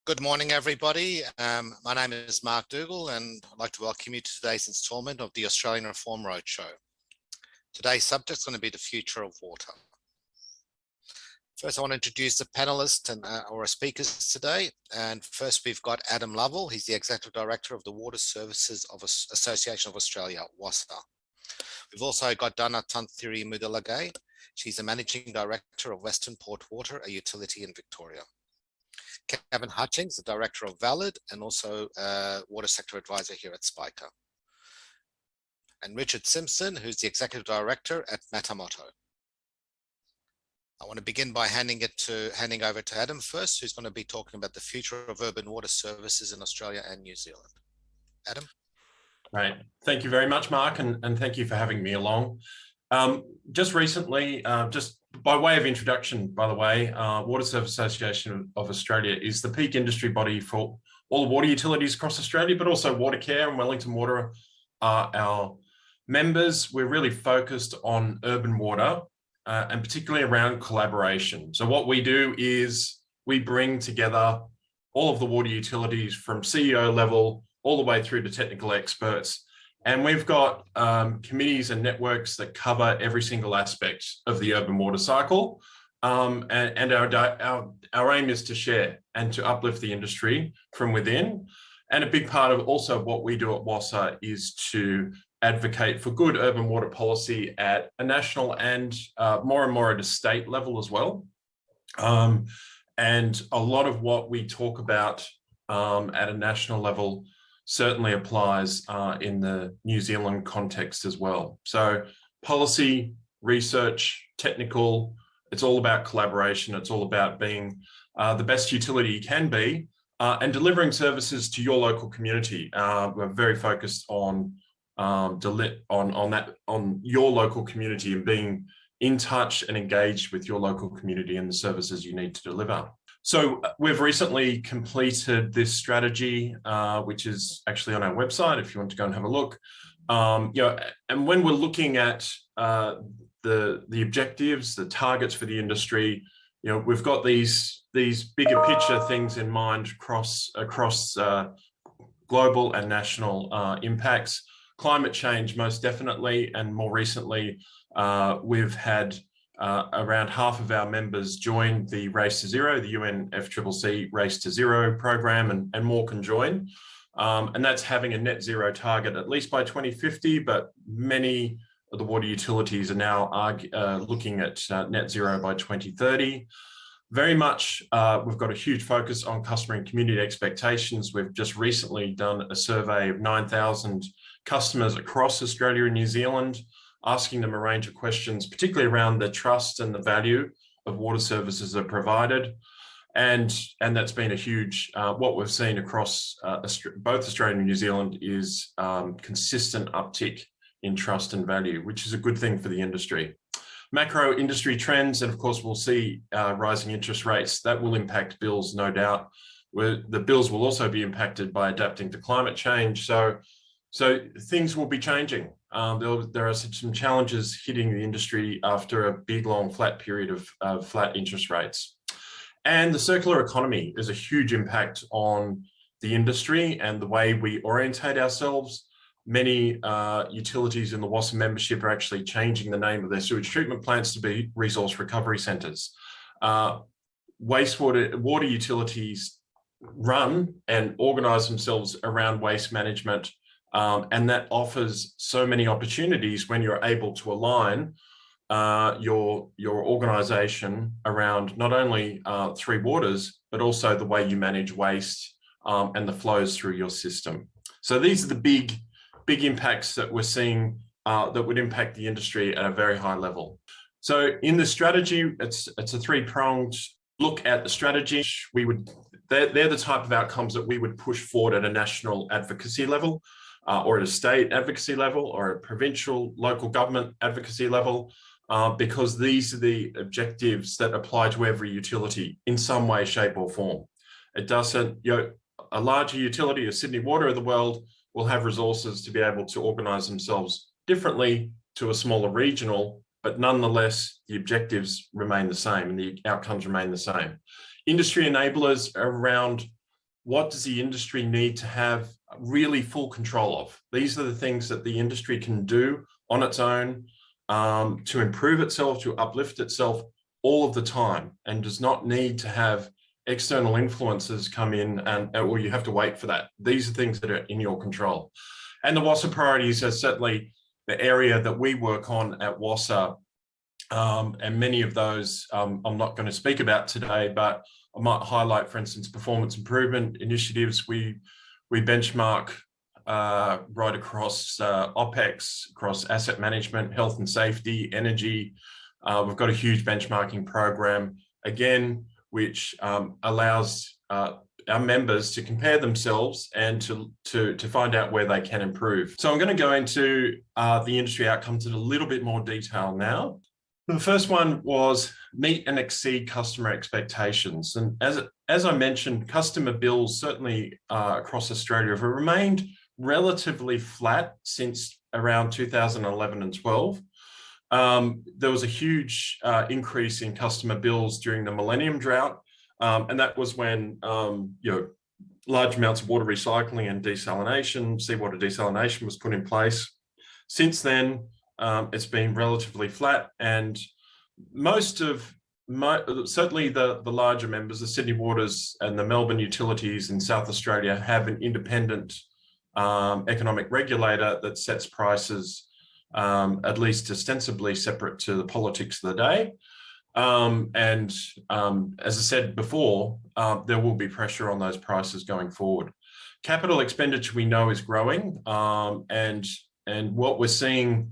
Good morning, everybody. My name is Mark Dougal, and I'd like to welcome you to today's instalment of the Australian Reform Roadshow. Today's subject is going to be the future of water. First, I want to introduce the panelists and our speakers today. And first, we've got Adam Lovell. He's the Executive Director of the Water Services Association of Australia, WASA. We've also got Dana Tanthiri Mudalagay. She's the Managing Director of Western Port Water, a utility in Victoria. Kevin Hutchings, the Director of Valid and also Water Sector Advisor here at Spica. And Richard Simpson, who's the Executive Director at Matamoto. I want to begin by handing over to Adam first, who's going to be talking about the future of urban water services in Australia and New Zealand. Adam? Right. Thank you very much, Mark, and thank you for having me along. Just recently, just by way of introduction, by the way, Water Services Association of Australia is the peak industry body for all the water utilities across Australia, but also Watercare and Wellington Water are our members. We're really focused on urban water and particularly around collaboration. So what we do is we bring together all of the water utilities from CEO level all the way through to technical experts. And we've got committees and networks that cover every single aspect of the urban water cycle. And our aim is to share and to uplift the industry from within. And a big part of also what we do at WASA is to advocate for good urban water policy at a national and more at a state level as well. And a lot of what we talk about at a national level certainly applies in the New Zealand context as well. So policy, research, technical, it's all about collaboration. It's all about being the best utility you can be and delivering services to your local community. We're very focused on your local community and being in touch and engaged with your local community and the services you need to deliver. So we've recently completed this strategy, which is actually on our website if you want to go and have a look. And when we're looking at the objectives, the targets for the industry, we've got these bigger picture things in mind across global and national impacts. Climate change, most definitely, and more recently, we've had around half of our members join the Race to Zero, the UNFCCC Race to Zero program, and more can join. And that's having a net zero target at least by 2050, but many of the water utilities are now looking at net zero by 2030. Very much, we've got a huge focus on customer and community expectations. We've just recently done a survey of 9,000 customers across Australia and New Zealand, asking them a range of questions, particularly around the trust and the value of water services that are provided. And that's been a huge, what we've seen across both Australia and New Zealand is consistent uptick in trust and value, which is a good thing for the industry. Macro industry trends, and of course we'll see rising interest rates, that will impact bills, no doubt. The bills will also be impacted by adapting to climate change. So things will be changing. There are some challenges hitting the industry after a big, long, flat period of flat interest rates. And the circular economy is a huge impact on the industry and the way we orientate ourselves. Many utilities in the WASA membership are actually changing the name of their sewage treatment plants to be resource recovery centres. Water utilities run and organise themselves around waste management. And that offers so many opportunities when you're able to align your organisation around not only three waters, but also the way you manage waste and the flows through your system. So these are the big impacts that we're seeing that would impact the industry at a very high level. So in the strategy, it's a three-pronged look at the strategy. They're the type of outcomes that we would push forward at a national advocacy level. Or at a state advocacy level or a provincial local government advocacy level, because these are the objectives that apply to every utility in some way, shape or form. It doesn't, a larger utility, a Sydney Water of the world, will have resources to be able to organise themselves differently to a smaller regional, but nonetheless, the objectives remain the same and the outcomes remain the same. Industry enablers around what does the industry need to have really full control of? These are the things that the industry can do on its own to improve itself, to uplift itself all of the time, and does not need to have external influences come in or you have to wait for that. These are things that are in your control. And the WASA priorities are certainly the area that we work on at WASA. And many of those I'm not going to speak about today, but I might highlight, for instance, performance improvement initiatives. We benchmark right across OPEX, across asset management, health and safety, energy. We've got a huge benchmarking program, again, which allows our members to compare themselves and to find out where they can improve. So I'm going to go into the industry outcomes in a little bit more detail now. The first one was meet and exceed customer expectations. And as I mentioned, customer bills certainly across Australia have remained relatively flat since around 2011 and 12. There was a huge increase in customer bills during the Millennium Drought. And that was when large amounts of water recycling and desalination, seawater desalination was put in place. Since then, it's been relatively flat, and certainly the larger members, the Sydney Waters and the Melbourne Utilities in South Australia, have an independent economic regulator that sets prices, at least ostensibly separate to the politics of the day. As I said before, there will be pressure on those prices going forward. Capital expenditure, we know, is growing, and what we're seeing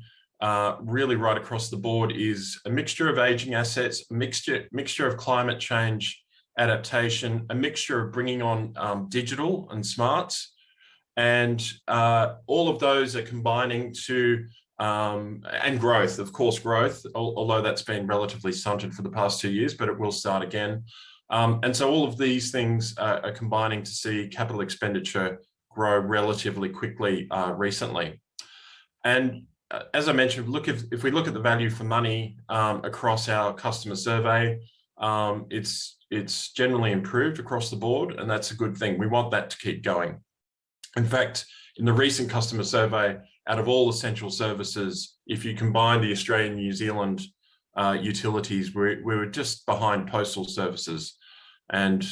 really right across the board is a mixture of aging assets, a mixture of climate change adaptation, a mixture of bringing on digital and smarts, and all of those are combining to and growth, of course, although that's been relatively stunted for the past 2 years, but it will start again. And so all of these things are combining to see capital expenditure grow relatively quickly recently. And as I mentioned, if we look at the value for money across our customer survey, it's generally improved across the board, and that's a good thing. We want that to keep going. In fact, in the recent customer survey, out of all essential services, if you combine the Australian and New Zealand utilities, we were just behind postal services, and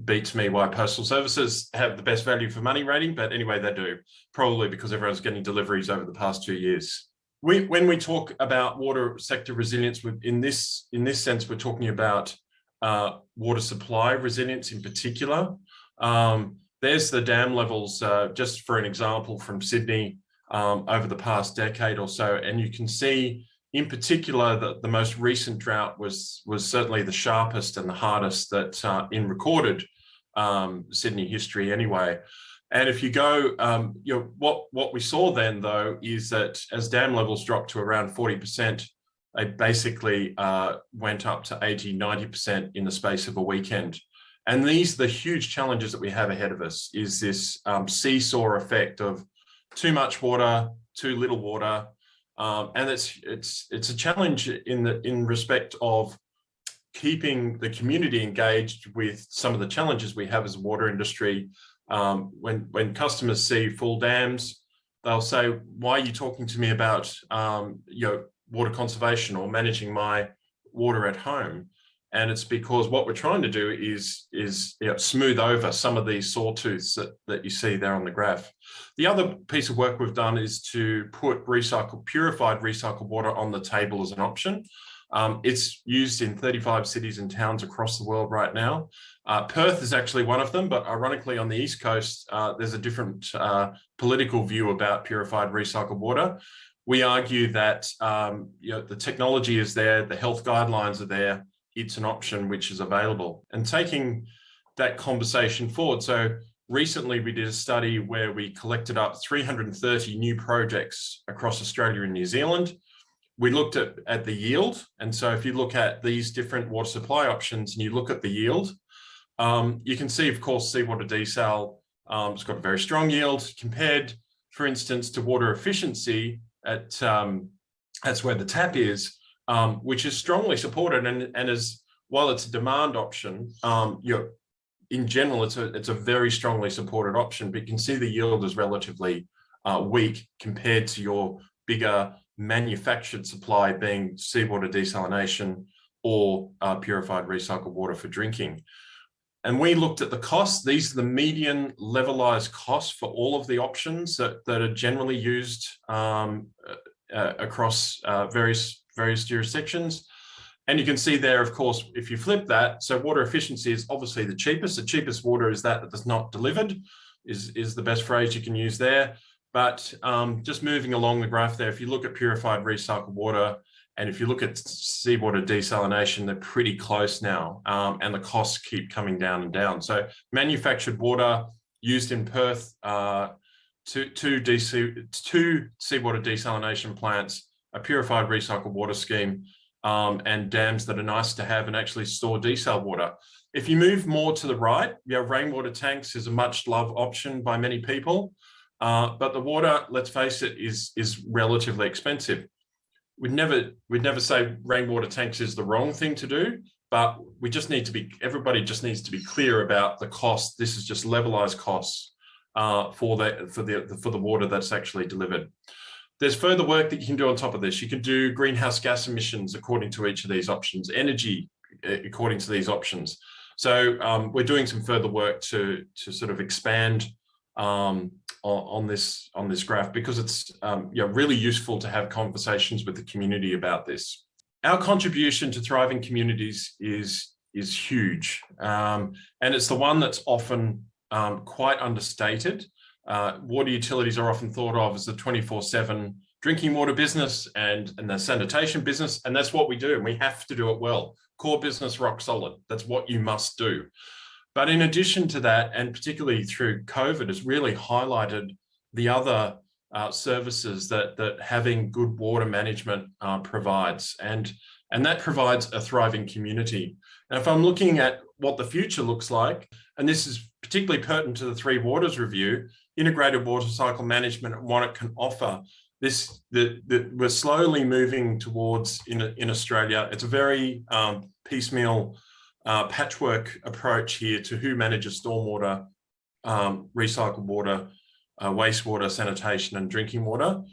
beats me why postal services have the best value for money rating, but anyway, they do, probably because everyone's getting deliveries over the past 2 years. When we talk about water sector resilience, in this sense, we're talking about water supply resilience in particular. There's the dam levels, just for an example, from Sydney over the past decade or so, and you can see in particular that the most recent drought was certainly the sharpest and the hardest that in recorded Sydney history anyway. And if you go, what we saw then though is that as dam levels dropped to around 40%, they basically went up to 80, 90% in the space of a weekend. And these are the huge challenges that we have ahead of us, is this seesaw effect of too much water, too little water. And it's a challenge in respect of keeping the community engaged with some of the challenges we have as a water industry. When customers see full dams, they'll say, "Why are you talking to me about water conservation or managing my water at home?" And it's because what we're trying to do is smooth over some of these sawtooths that you see there on the graph. The other piece of work we've done is to put purified recycled water on the table as an option. It's used in 35 cities and towns across the world right now. Perth is actually one of them, but ironically on the East Coast, there's a different political view about purified recycled water. We argue that the technology is there, the health guidelines are there, it's an option which is available. And taking that conversation forward, so recently we did a study where we collected up 330 new projects across Australia and New Zealand. We looked at the yield. And so if you look at these different water supply options and you look at the yield, you can see, of course, seawater desal, it's got a very strong yield compared, for instance, to water efficiency that's where the tap is, which is strongly supported and while it's a demand option, in general, it's a very strongly supported option, but you can see the yield is relatively weak compared to your bigger manufactured supply being seawater desalination or purified recycled water for drinking. And we looked at the costs. These are the median levelized costs for all of the options that are generally used across various jurisdictions. And you can see there, of course, if you flip that, so water efficiency is obviously the cheapest. The cheapest water is that's not delivered, is the best phrase you can use there. But just moving along the graph there, if you look at purified recycled water, and if you look at seawater desalination, they're pretty close now, and the costs keep coming down and down. So manufactured water used in Perth, two seawater desalination plants, a purified recycled water scheme, and dams that are nice to have and actually store desal water. If you move more to the right, rainwater tanks is a much loved option by many people, but the water, let's face it, is relatively expensive. We'd never say rainwater tanks is the wrong thing to do, but everybody just needs to be clear about the cost. This is just levelized costs for the water that's actually delivered. There's further work that you can do on top of this. You can do greenhouse gas emissions according to each of these options, energy according to these options. So we're doing some further work to sort of expand on this graph, because it's really useful to have conversations with the community about this. Our contribution to thriving communities is huge, and it's the one that's often quite understated. Water utilities are often thought of as the 24/7 drinking water business and the sanitation business, and that's what we do, and we have to do it well. Core business, rock solid. That's what you must do. But in addition to that, and particularly through COVID, has really highlighted the other services that having good water management provides, and that provides a thriving community. Now, if I'm looking at what the future looks like, and this is particularly pertinent to the Three Waters Review, integrated water cycle management and what it can offer, we're slowly moving towards in Australia. It's a very piecemeal patchwork approach here to who manages stormwater, recycled water, wastewater, sanitation and drinking water.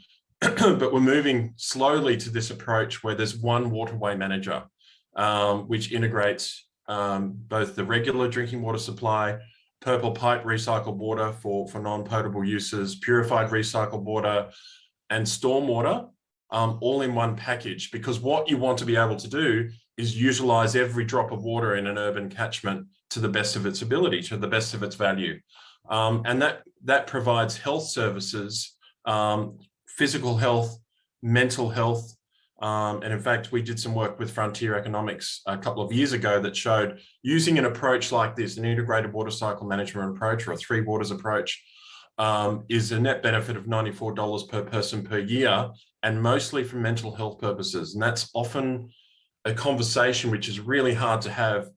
But we're moving slowly to this approach where there's one waterway manager, which integrates both the regular drinking water supply, purple pipe recycled water for non-potable uses, purified recycled water and stormwater, all in one package. Because what you want to be able to do is utilize every drop of water in an urban catchment to the best of its ability, to the best of its value. And that provides health services, physical health, mental health. And in fact, we did some work with Frontier Economics a couple of years ago that showed using an approach like this, an integrated water cycle management approach or a Three Waters approach, is a net benefit of $94 per person per year, and mostly for mental health purposes. And that's often a conversation which is really hard to have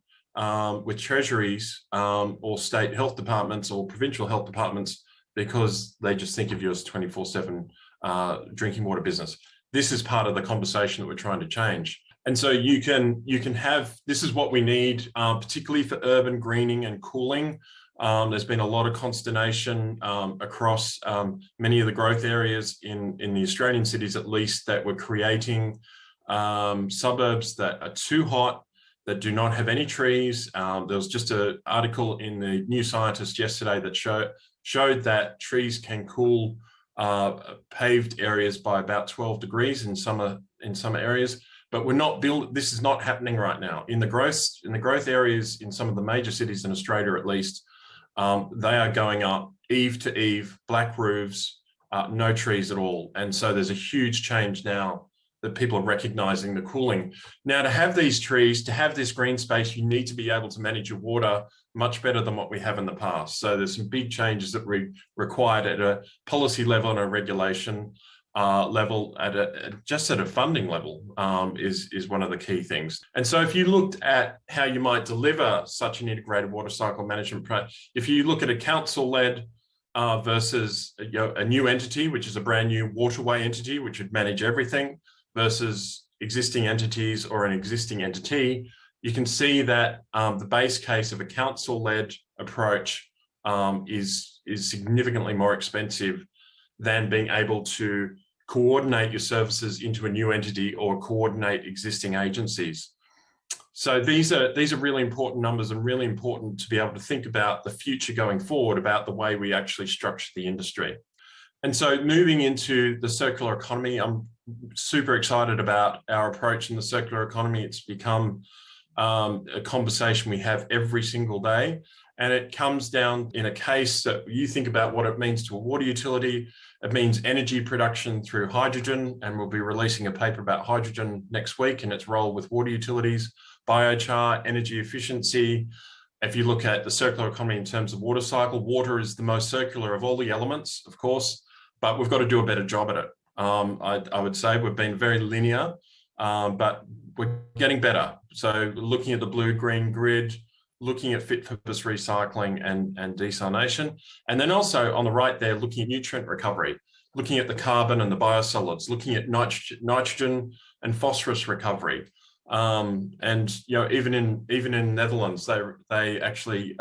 with treasuries or state health departments or provincial health departments, because they just think of you as 24/7 drinking water business. This is part of the conversation that we're trying to change. And so you can have, this is what we need, particularly for urban greening and cooling. There's been a lot of consternation across many of the growth areas in the Australian cities, at least, that we're creating suburbs that are too hot, that do not have any trees. There was just an article in the New Scientist yesterday that showed that trees can cool paved areas by about 12 degrees in some areas, but we're not this is not happening right now. In the growth areas in some of the major cities in Australia, at least, they are going up eave to eave, black roofs, no trees at all. And so there's a huge change now that people are recognizing the cooling. Now, to have these trees, to have this green space, you need to be able to manage your water much better than what we have in the past. So there's some big changes that we required at a policy level and a regulation level, just at a funding level, is one of the key things. And so if you looked at how you might deliver such an integrated water cycle management, if you look at a council-led versus a new entity, which is a brand new waterway entity, which would manage everything, versus existing entities or an existing entity, you can see that the base case of a council-led approach is significantly more expensive than being able to coordinate your services into a new entity or coordinate existing agencies. So these are really important numbers, and really important to be able to think about the future going forward, about the way we actually structure the industry. And so moving into the circular economy, I'm super excited about our approach in the circular economy. It's become a conversation we have every single day. And it comes down in a case that you think about what it means to a water utility. It means energy production through hydrogen, and we'll be releasing a paper about hydrogen next week and its role with water utilities, biochar, energy efficiency. If you look at the circular economy in terms of water cycle, water is the most circular of all the elements, of course, but we've got to do a better job at it. I would say we've been very linear, but we're getting better. So looking at the blue-green grid, looking at fit-for-purpose recycling and desalination. And then also on the right there, looking at nutrient recovery, looking at the carbon and the biosolids, looking at nitrogen and phosphorus recovery. And you know, even in Netherlands, they actually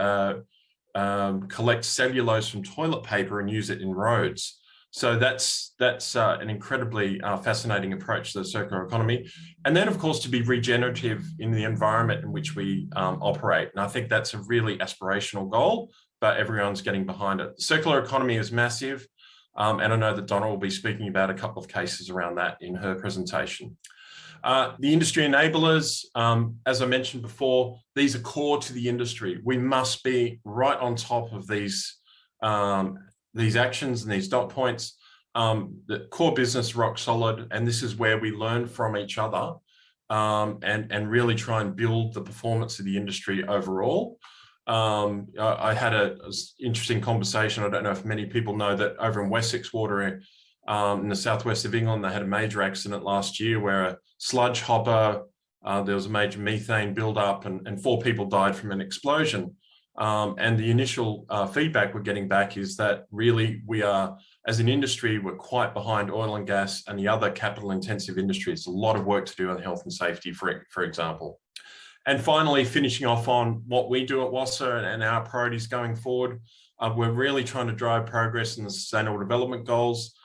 collect cellulose from toilet paper and use it in roads. So that's an incredibly fascinating approach to the circular economy. And then, of course, to be regenerative in the environment in which we operate. And I think that's a really aspirational goal, but everyone's getting behind it. The circular economy is massive. And I know that Donna will be speaking about a couple of cases around that in her presentation. The industry enablers, as I mentioned before, these are core to the industry. We must be right on top of these actions and these dot points. The core business rock solid, and this is where we learn from each other and really try and build the performance of the industry overall. I had an interesting conversation. I don't know if many people know that over in Wessex Water in the southwest of England, they had a major accident last year where a sludge hopper, there was a major methane buildup, and 4 people died from an explosion. And the initial feedback we're getting back is that really we are, as an industry, we're quite behind oil and gas and the other capital intensive industries. A lot of work to do on health and safety, for example. And finally, finishing off on what we do at WASA and our priorities going forward, we're really trying to drive progress in the Sustainable Development Goals.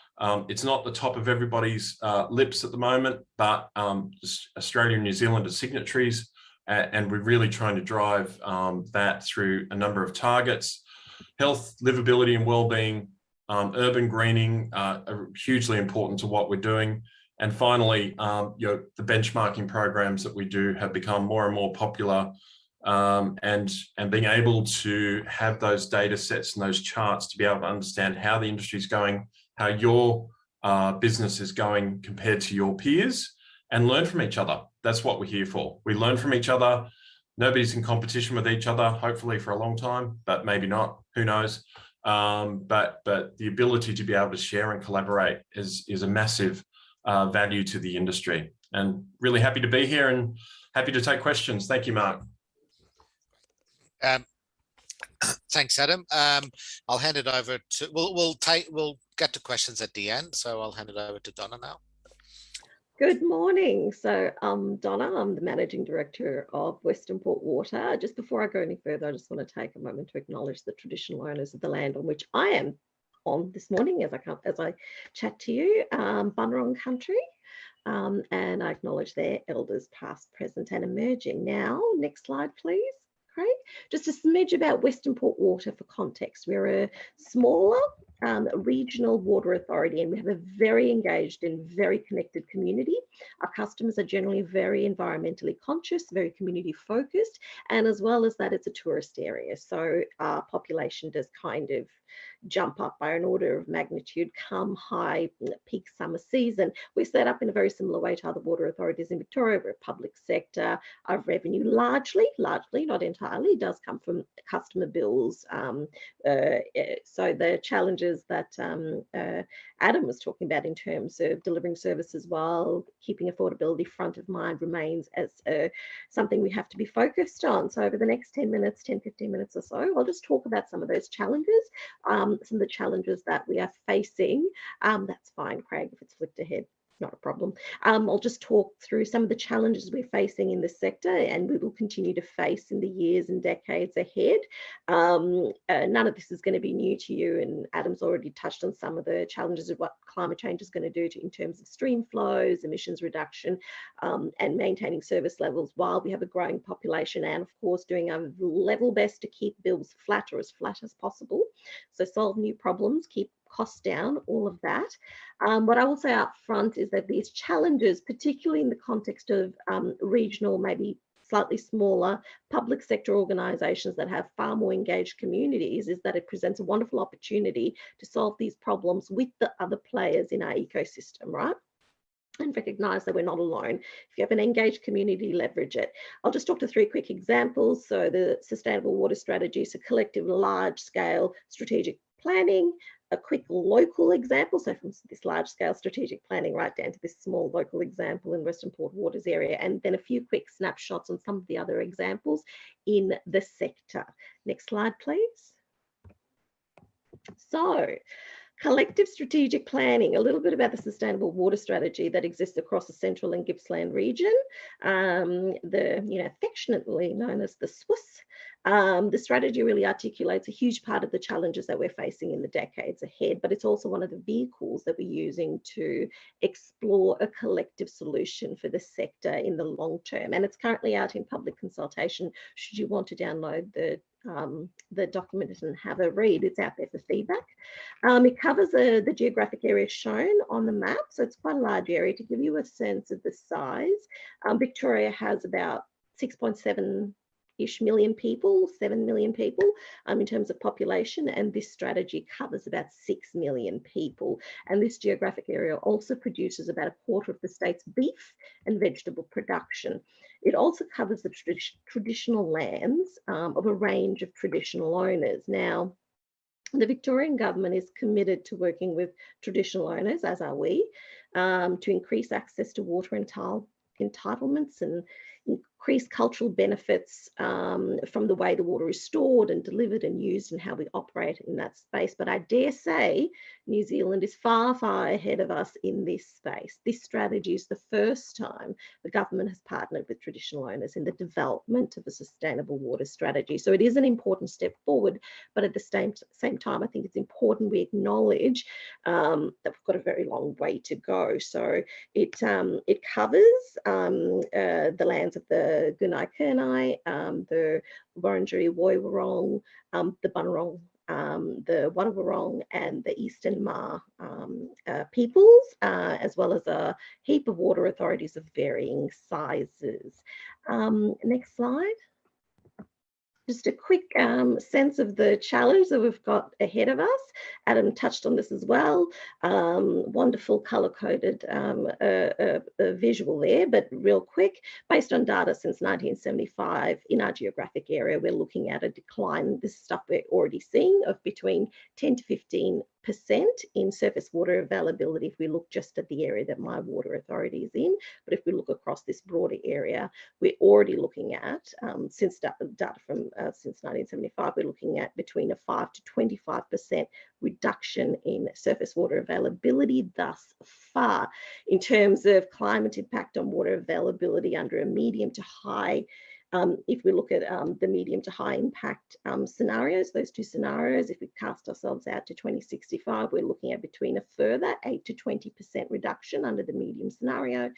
It's not the top of everybody's lips at the moment, but Australia and New Zealand are signatories, and we're really trying to drive that through a number of targets. Health, livability and wellbeing, urban greening are hugely important to what we're doing. And finally, the benchmarking programs that we do have become more and more popular, and being able to have those data sets and those charts to be able to understand how the industry is going, how your business is going compared to your peers, and learn from each other. That's what we're here for. We learn from each other. Nobody's in competition with each other, hopefully for a long time, but maybe not, who knows. But the ability to be able to share and collaborate is a massive value to the industry. And really happy to be here and happy to take questions. Thank you, Mark. Thanks, Adam. I'll hand it over to, we'll get to questions at the end. So I'll hand it over to Donna now. Good morning. So I'm Donna, I'm the Managing Director of Western Port Water. Just before I go any further, I just want to take a moment to acknowledge the traditional owners of the land on which I am on this morning as I chat to you, Bunurong country, and I acknowledge their elders past, present and emerging. Now, next slide, please. Craig. Just a smidge about Western Port Water for context. We're a smaller regional water authority, and we have a very engaged and very connected community. Our customers are generally very environmentally conscious, very community focused, and as well as that, it's a tourist area. So our population does kind of jump up by an order of magnitude come high peak summer season. We're set up in a very similar way to other water authorities in Victoria. We're a public sector. Our revenue largely, not entirely, does come from customer bills. So the challenges that Adam was talking about in terms of delivering services while keeping affordability front of mind remains as something we have to be focused on. So over the next 10 minutes, 10, 15 minutes or so, I'll just talk about some of those challenges, some of the challenges that we are facing. That's fine, Craig, if it's flipped ahead. Not a problem. I'll just talk through some of the challenges we're facing in the sector and we will continue to face in the years and decades ahead. None of this is going to be new to you, and Adam's already touched on some of the challenges of what climate change is going to do in terms of stream flows, emissions reduction, and maintaining service levels while we have a growing population, and of course doing our level best to keep bills flat or as flat as possible. So solve new problems, keep costs down, all of that. What I will say up front is that these challenges, particularly in the context of regional, maybe slightly smaller public sector organisations that have far more engaged communities, is that it presents a wonderful opportunity to solve these problems with the other players in our ecosystem, right? And recognise that we're not alone. If you have an engaged community, leverage it. I'll just talk to 3 quick examples. So the sustainable water strategy, so collective large scale strategic planning, a quick local example, so from this large scale strategic planning right down to this small local example in Western Port Waters area, and then a few quick snapshots on some of the other examples in the sector. Next slide, please. So, collective strategic planning, a little bit about the sustainable water strategy that exists across the Central and Gippsland region, affectionately known as the SWIS. The strategy really articulates a huge part of the challenges that we're facing in the decades ahead, but it's also one of the vehicles that we're using to explore a collective solution for the sector in the long term. And it's currently out in public consultation. Should you want to download the document and have a read, it's out there for feedback. It covers the geographic area shown on the map, so it's quite a large area. To give you a sense of the size, Victoria has about 6.7-ish million people, 7 million people in terms of population, and this strategy covers about 6 million people. And this geographic area also produces about a quarter of the state's beef and vegetable production. It also covers the traditional lands of a range of traditional owners. Now, the Victorian government is committed to working with traditional owners, as are we, to increase access to water entitlements and increase cultural benefits from the way the water is stored and delivered and used and how we operate in that space. But I dare say New Zealand is far, far ahead of us in this space. This strategy is the first time the government has partnered with traditional owners in the development of a sustainable water strategy. So it is an important step forward, but at the same time, I think it's important we acknowledge that we've got a very long way to go. So it covers the lands of the Gunai Kurnai, the Wurundjeri Woiwurrung, the Bunurong, the Wadawurrung, and the Eastern Ma peoples, as well as a heap of water authorities of varying sizes. Next slide. Just a quick sense of the challenge that we've got ahead of us. Adam touched on this as well. Wonderful color-coded visual there, but real quick, based on data since 1975 in our geographic area, we're looking at a decline, this stuff we're already seeing, of between 10 to 15% in surface water availability if we look just at the area that my water authority is in. But if we look across this broader area, we're already looking at, since data from since 1975, we're looking at between a 5 to 25% reduction in surface water availability thus far. In terms of climate impact on water availability under a medium to high, if we look at the medium to high impact scenarios, those 2 scenarios, if we cast ourselves out to 2065, we're looking at between a further 8 to 20% reduction under the medium scenario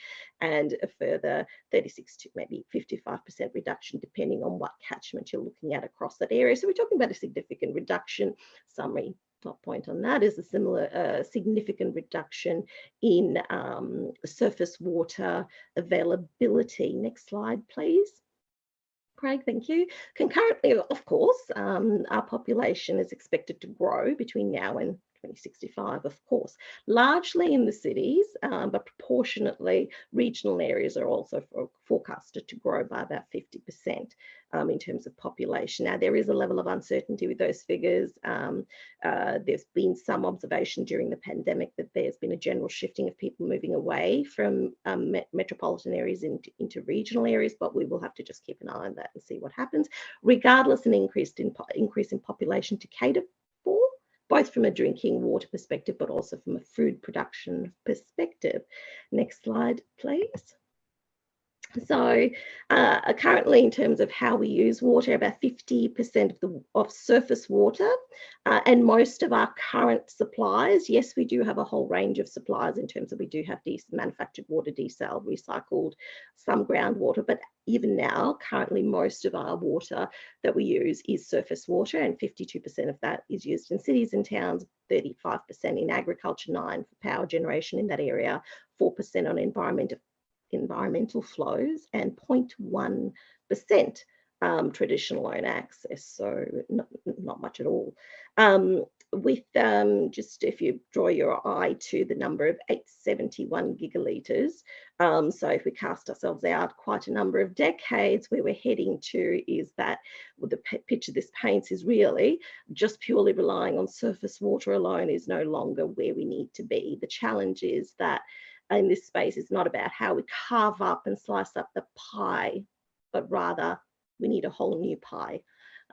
and a further 36 to maybe 55% reduction, depending on what catchment you're looking at across that area. So we're talking about a significant reduction. Summary top point on that is a similar significant reduction in surface water availability. Next slide, please. Craig, thank you. Concurrently, of course, our population is expected to grow between now and 2065, of course, largely in the cities, but proportionately regional areas are also forecasted to grow by about 50% in terms of population. Now, there is a level of uncertainty with those figures. There's been some observation during the pandemic that there's been a general shifting of people moving away from metropolitan areas into regional areas, but we will have to just keep an eye on that and see what happens. Regardless, an increase in population to cater for both from a drinking water perspective, but also from a food production perspective. Next slide, please. So currently, in terms of how we use water, about 50% of surface water and most of our current supplies, yes, we do have a whole range of supplies in terms of we do have manufactured water, desal, recycled, some groundwater, but even now, currently, most of our water that we use is surface water, and 52% of that is used in cities and towns, 35% in agriculture, 9% for power generation in that area, 4% on environmental flows, and 0.1% traditional own access, so not much at all. With just if you draw your eye to the number of 871 gigalitres, so if we cast ourselves out quite a number of decades, where we're heading to is that the picture this paints is really just purely relying on surface water alone is no longer where we need to be. The challenge is that in this space, it's not about how we carve up and slice up the pie, but rather we need a whole new pie.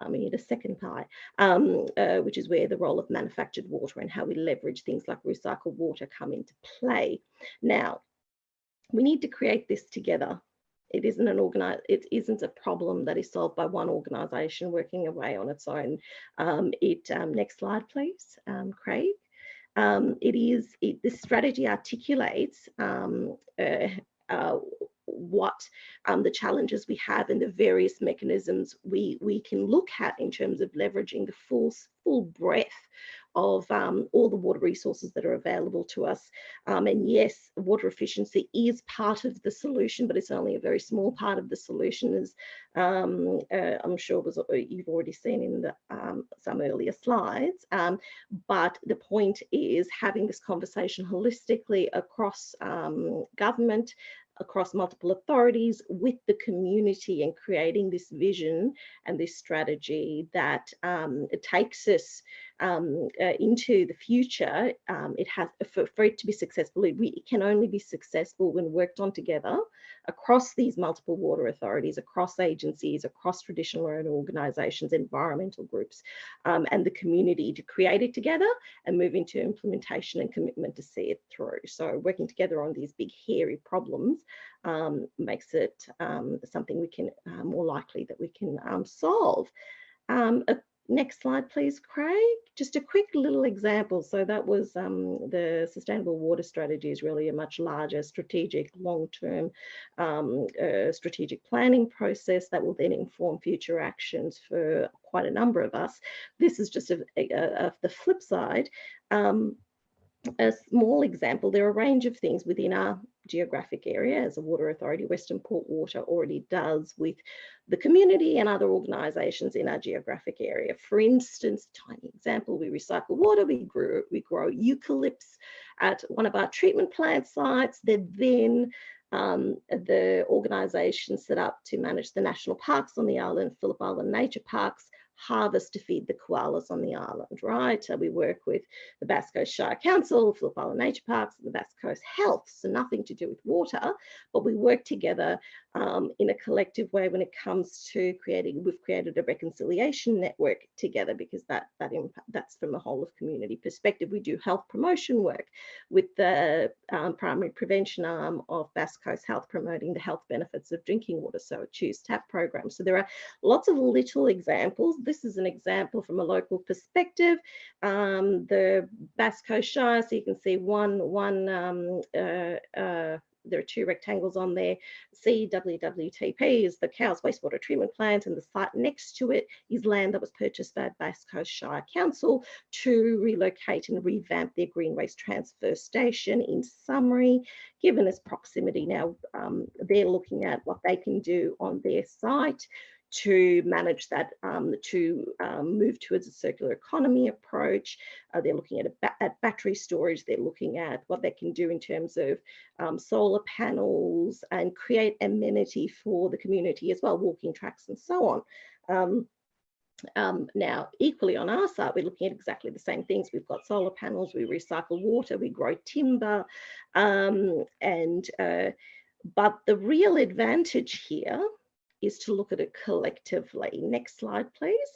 We need a second pie, which is where the role of manufactured water and how we leverage things like recycled water come into play. Now, we need to create this together. It isn't a problem that is solved by one organisation working away on its own. Next slide, please, Craig. This strategy articulates what the challenges we have and the various mechanisms we can look at in terms of leveraging the full breadth of all the water resources that are available to us. And yes, water efficiency is part of the solution, but it's only a very small part of the solution, as I'm sure you've already seen in the, some earlier slides. But the point is having this conversation holistically across government, across multiple authorities, with the community, and creating this vision and this strategy that it takes us into the future. It has, for it to be successful, it can only be successful when worked on together across these multiple water authorities, across agencies, across traditional owner organisations, environmental groups, and the community, to create it together and move into implementation and commitment to see it through. So working together on these big hairy problems makes it something we can more likely that we can solve. Next slide, please, Craig. Just a quick little example. So that was the Sustainable Water Strategy is really a much larger strategic, long-term strategic planning process that will then inform future actions for quite a number of us. This is just the flip side. A small example, there are a range of things within our geographic area, as a water authority, Western Port Water already does with the community and other organisations in our geographic area. For instance, tiny example, we recycle water, we grow eucalypts at one of our treatment plant sites. Then the organisation set up to manage the national parks on the island, Phillip Island Nature Parks, harvest to feed the koalas on the island, right? So we work with the Bass Coast Shire Council, Phillip Island Nature Parks, and the Bass Coast Health, so nothing to do with water, but we work together in a collective way when it comes to we've created a reconciliation network together, because that's from a whole of community perspective. We do health promotion work with the primary prevention arm of Bass Coast Health, promoting the health benefits of drinking water, so a Choose Tap program. So there are lots of little examples. This is an example from a local perspective. The Bass Coast Shire, so you can see there are two rectangles on there. CWWTP is the Cows Wastewater Treatment Plant, and the site next to it is land that was purchased by Bass Coast Shire Council to relocate and revamp their green waste transfer station. In summary, given its proximity now, they're looking at what they can do on their site to manage that, to move towards a circular economy approach. They're looking at battery storage. They're looking at what they can do in terms of solar panels, and create amenity for the community as well, walking tracks and so on. Now, equally on our side, we're looking at exactly the same things. We've got solar panels, we recycle water, we grow timber, but the real advantage here is to look at it collectively. Next slide, please.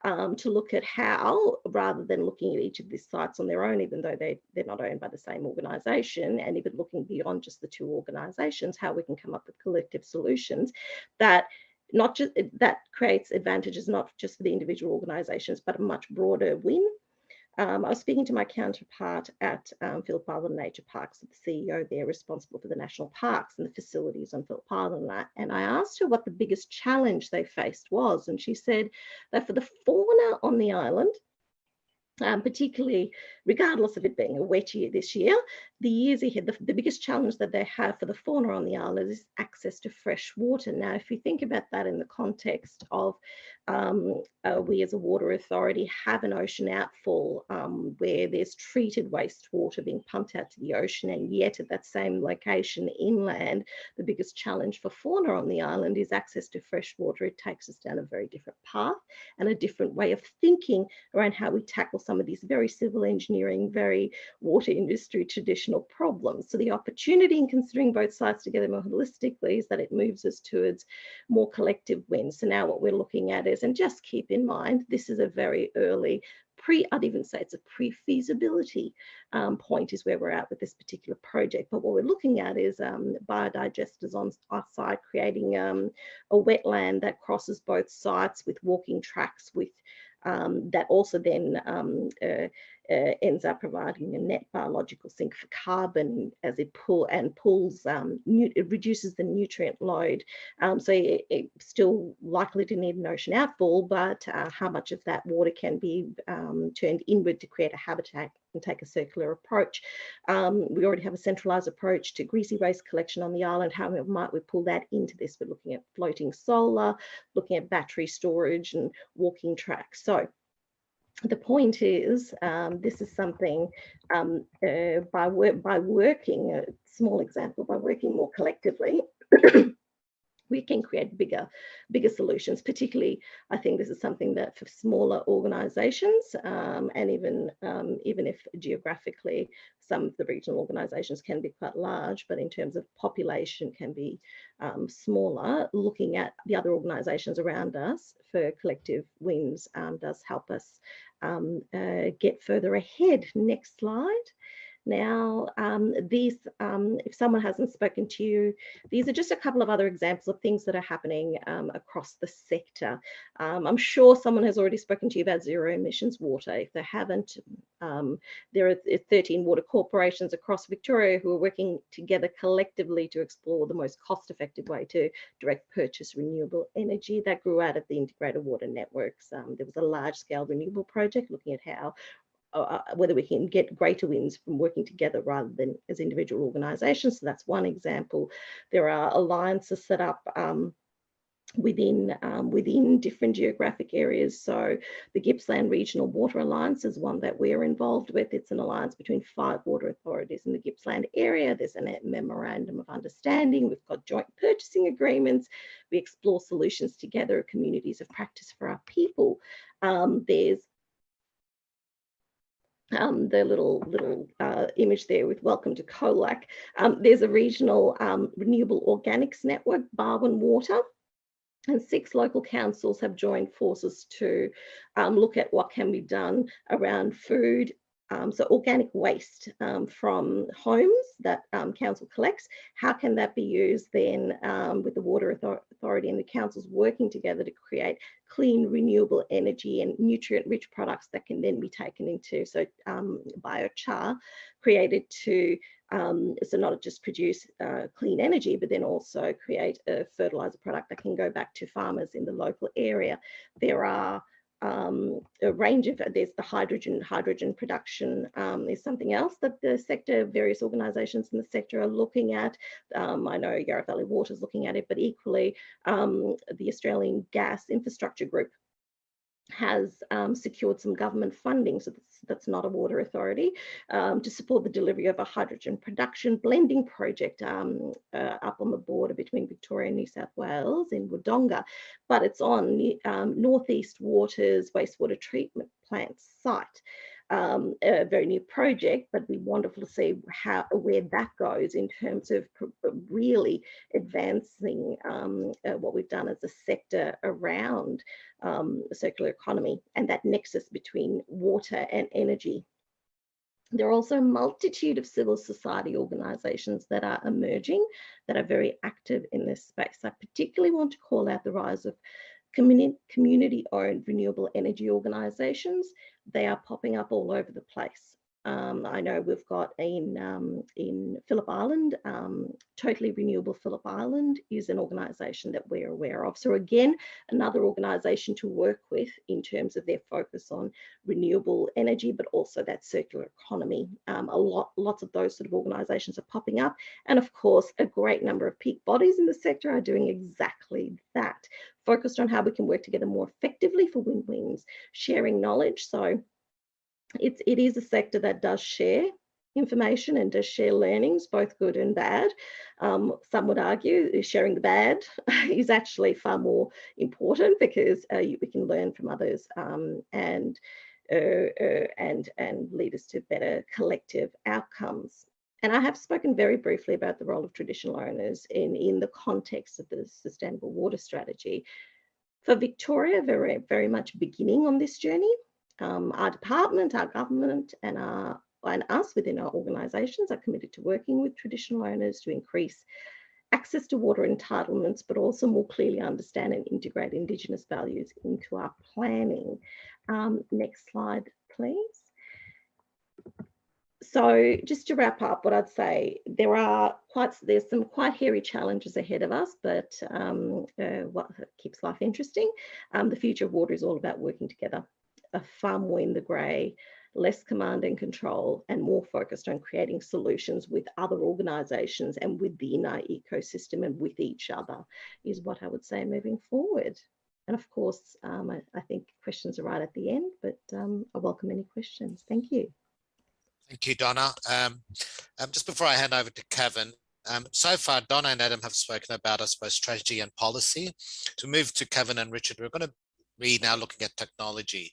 To look at how, rather than looking at each of these sites on their own, even though they're not owned by the same organisation, and even looking beyond just the two organisations, how we can come up with collective solutions that creates advantages not just for the individual organisations, but a much broader win. I was speaking to my counterpart at Phillip Island Nature Parks, the CEO there responsible for the national parks and the facilities on Phillip Island, and I asked her what the biggest challenge they faced was, and she said that for the fauna on the island, particularly regardless of it being a wet year this year, the years ahead, the biggest challenge that they have for the fauna on the island is access to fresh water. Now, if you think about that in the context of we as a water authority have an ocean outfall where there's treated wastewater being pumped out to the ocean, and yet at that same location inland, the biggest challenge for fauna on the island is access to fresh water. It takes us down a very different path and a different way of thinking around how we tackle some of these very civil engineering, very water industry traditional problems. So the opportunity in considering both sides together more holistically is that it moves us towards more collective wins. So now what we're looking at is, and just keep in mind, this is a very early I'd even say it's a pre-feasibility point is where we're at with this particular project. But what we're looking at is biodigesters on our site, creating a wetland that crosses both sites with walking tracks with that also then ends up providing a net biological sink for carbon as it pulls, it reduces the nutrient load. So it's still likely to need an ocean outfall, but how much of that water can be turned inward to create a habitat and take a circular approach. We already have a centralised approach to greasy waste collection on the island. How might we pull that into this? We're looking at floating solar, looking at battery storage and walking tracks. So the point is, this is something by working, a small example, by working more collectively, we can create bigger solutions. Particularly, I think this is something that for smaller organisations, and even if geographically some of the regional organisations can be quite large, but in terms of population can be smaller, looking at the other organisations around us for collective wins does help us get further ahead. Next slide. Now, if someone hasn't spoken to you, these are just a couple of other examples of things that are happening across the sector. I'm sure someone has already spoken to you about zero emissions water. If they haven't, there are 13 water corporations across Victoria who are working together collectively to explore the most cost-effective way to direct purchase renewable energy. That grew out of the integrated water networks. There was a large-scale renewable project looking at how whether we can get greater wins from working together rather than as individual organisations. So that's one example. There are alliances set up within different geographic areas. So the Gippsland Regional Water Alliance is one that we're involved with. It's an alliance between 5 water authorities in the Gippsland area. There's a memorandum of understanding. We've got joint purchasing agreements. We explore solutions together, communities of practice for our people. There's the little image there with welcome to Colac. There's a regional renewable organics network, Barwon Water, and 6 local councils have joined forces to look at what can be done around food. So organic waste from homes that council collects, how can that be used then with the Water Authority and the councils working together to create clean renewable energy and nutrient-rich products that can then be taken into, so biochar created to so not just produce clean energy, but then also create a fertilizer product that can go back to farmers in the local area. There are a range of, there's the hydrogen production is something else that the sector, various organisations in the sector are looking at. I know Yarra Valley Water is looking at it, but equally the Australian Gas Infrastructure Group has secured some government funding, so that's not a water authority, to support the delivery of a hydrogen production blending project up on the border between Victoria and New South Wales in Wodonga, but it's on Northeast Water's wastewater treatment plant site. a very new project, but it'd be wonderful to see where that goes in terms of really advancing what we've done as a sector around the circular economy and that nexus between water and energy. There are also a multitude of civil society organisations that are emerging, that are very active in this space. I particularly want to call out the rise of community-owned renewable energy organisations. They are popping up all over the place. I know we've got in Phillip Island, Totally Renewable Phillip Island is an organisation that we're aware of. So again, another organisation to work with in terms of their focus on renewable energy, but also that circular economy. Lots of those sort of organisations are popping up. And of course, a great number of peak bodies in the sector are doing exactly that, focused on how we can work together more effectively for win-wins, sharing knowledge. So it is a sector that does share information and does share learnings, both good and bad. Some would argue sharing the bad is actually far more important because we can learn from others and lead us to better collective outcomes. And I have spoken very briefly about the role of traditional owners in the context of the sustainable water strategy. For Victoria, very, very much beginning on this journey. Our department, our government, and us within our organisations are committed to working with traditional owners to increase access to water entitlements, but also more clearly understand and integrate Indigenous values into our planning. Next slide, please. So just to wrap up, what I'd say, there's some quite hairy challenges ahead of us, but what keeps life interesting. The future of water is all about working together. Far more in the grey, less command and control, and more focused on creating solutions with other organisations and within our ecosystem and with each other is what I would say moving forward. And of course, I think questions are right at the end, but I welcome any questions. Thank you. Thank you, Donna. Just before I hand over to Kevin, so far, Donna and Adam have spoken about, I suppose, strategy and policy. To move to Kevin and Richard, we're going to be now looking at technology,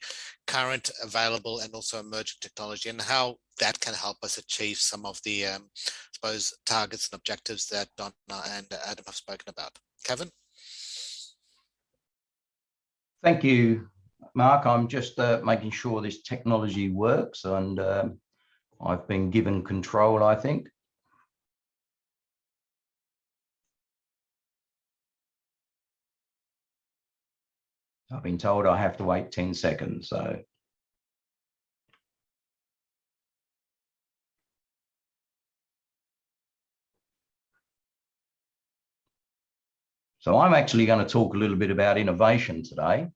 current, available, and also emerging technology, and how that can help us achieve some of the, I suppose, targets and objectives that Donna and Adam have spoken about. Kevin? Thank you, Mark. I'm just making sure this technology works, and I've been given control, I think. I've been told I have to wait 10 seconds, so. So I'm actually going to talk a little bit about innovation today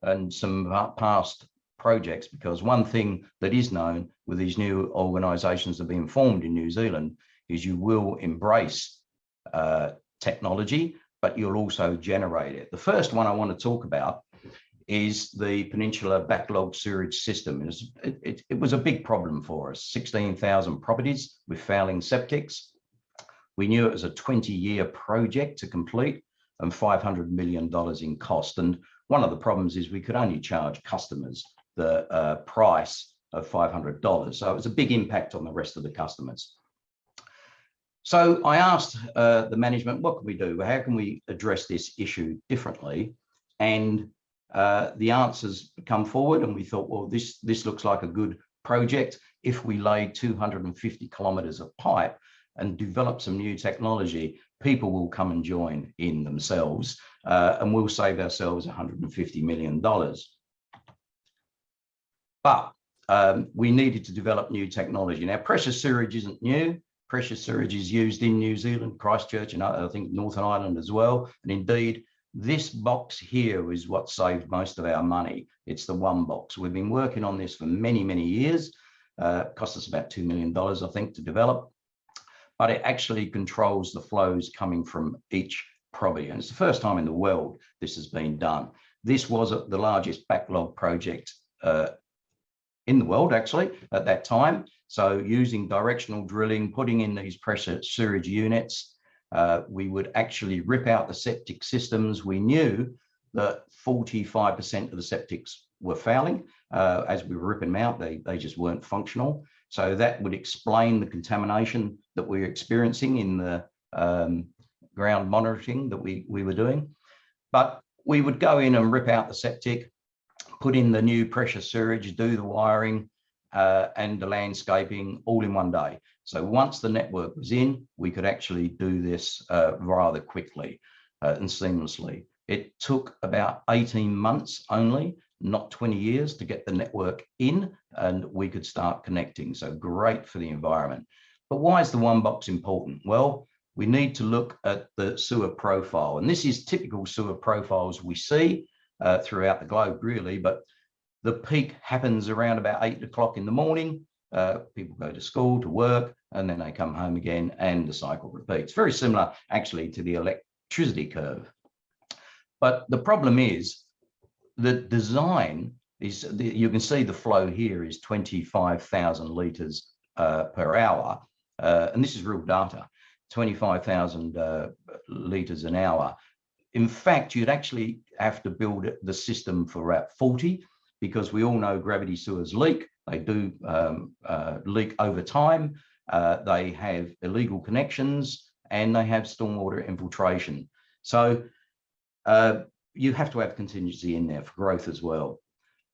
and some past projects, because one thing that is known with these new organisations that have been formed in New Zealand is you will embrace technology, but you'll also generate it. The first one I want to talk about is the Peninsula Backlog Sewerage System. It was a big problem for us, 16,000 properties with fouling septics. We knew it was a 20-year project to complete and $500 million in cost. And one of the problems is we could only charge customers the price of $500. So it was a big impact on the rest of the customers. So I asked the management, what can we do? How can we address this issue differently? And the answers come forward, and we thought, well, this looks like a good project. If we lay 250 kilometres of pipe and develop some new technology, people will come and join in themselves, and we'll save ourselves $150 million. But we needed to develop new technology. Now, pressure sewage isn't new. Pressure sewage is used in New Zealand, Christchurch, and I think Northern Ireland as well. And indeed, this box here is what saved most of our money. It's the one box. We've been working on this for many, many years. It cost us about $2 million, I think, to develop. But it actually controls the flows coming from each property. And it's the first time in the world this has been done. This was the largest backlog project in the world, actually, at that time. So using directional drilling, putting in these pressure sewage units, we would actually rip out the septic systems. We knew that 45% of the septics were fouling. As we were ripping them out, they just weren't functional. So that would explain the contamination that we're experiencing in the ground monitoring that we were doing. But we would go in and rip out the septic, put in the new pressure sewage, do the wiring and the landscaping all in one day. So once the network was in, we could actually do this rather quickly and seamlessly. It took about 18 months only, not 20 years, to get the network in, and we could start connecting. So great for the environment. But why is the one box important? Well, we need to look at the sewer profile. And this is typical sewer profiles we see throughout the globe, really. But the peak happens around about 8 o'clock in the morning. People go to school, to work, and then they come home again, and the cycle repeats. Very similar, actually, to the electricity curve. But the problem is the design is, you can see the flow here is 25,000 litres per hour. And this is real data, 25,000 litres an hour. In fact, you'd actually have to build the system for about 40, because we all know gravity sewers leak. They do leak over time. They have illegal connections, and they have stormwater infiltration. So you have to have contingency in there for growth as well.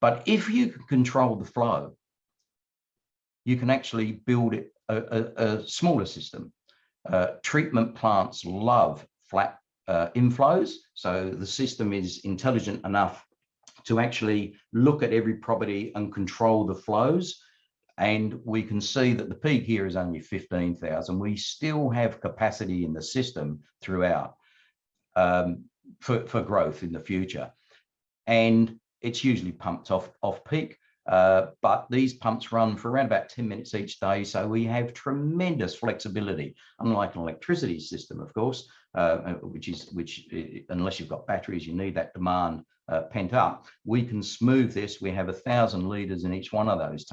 But if you can control the flow, you can actually build it a smaller system. Treatment plants love flat inflows. So the system is intelligent enough to actually look at every property and control the flows. And we can see that the peak here is only 15,000. We still have capacity in the system throughout for growth in the future. And it's usually pumped off peak, but these pumps run for around about 10 minutes each day. So we have tremendous flexibility, unlike an electricity system, of course, which unless you've got batteries, you need that demand pent up. We can smooth this. We have 1,000 litres in each one of those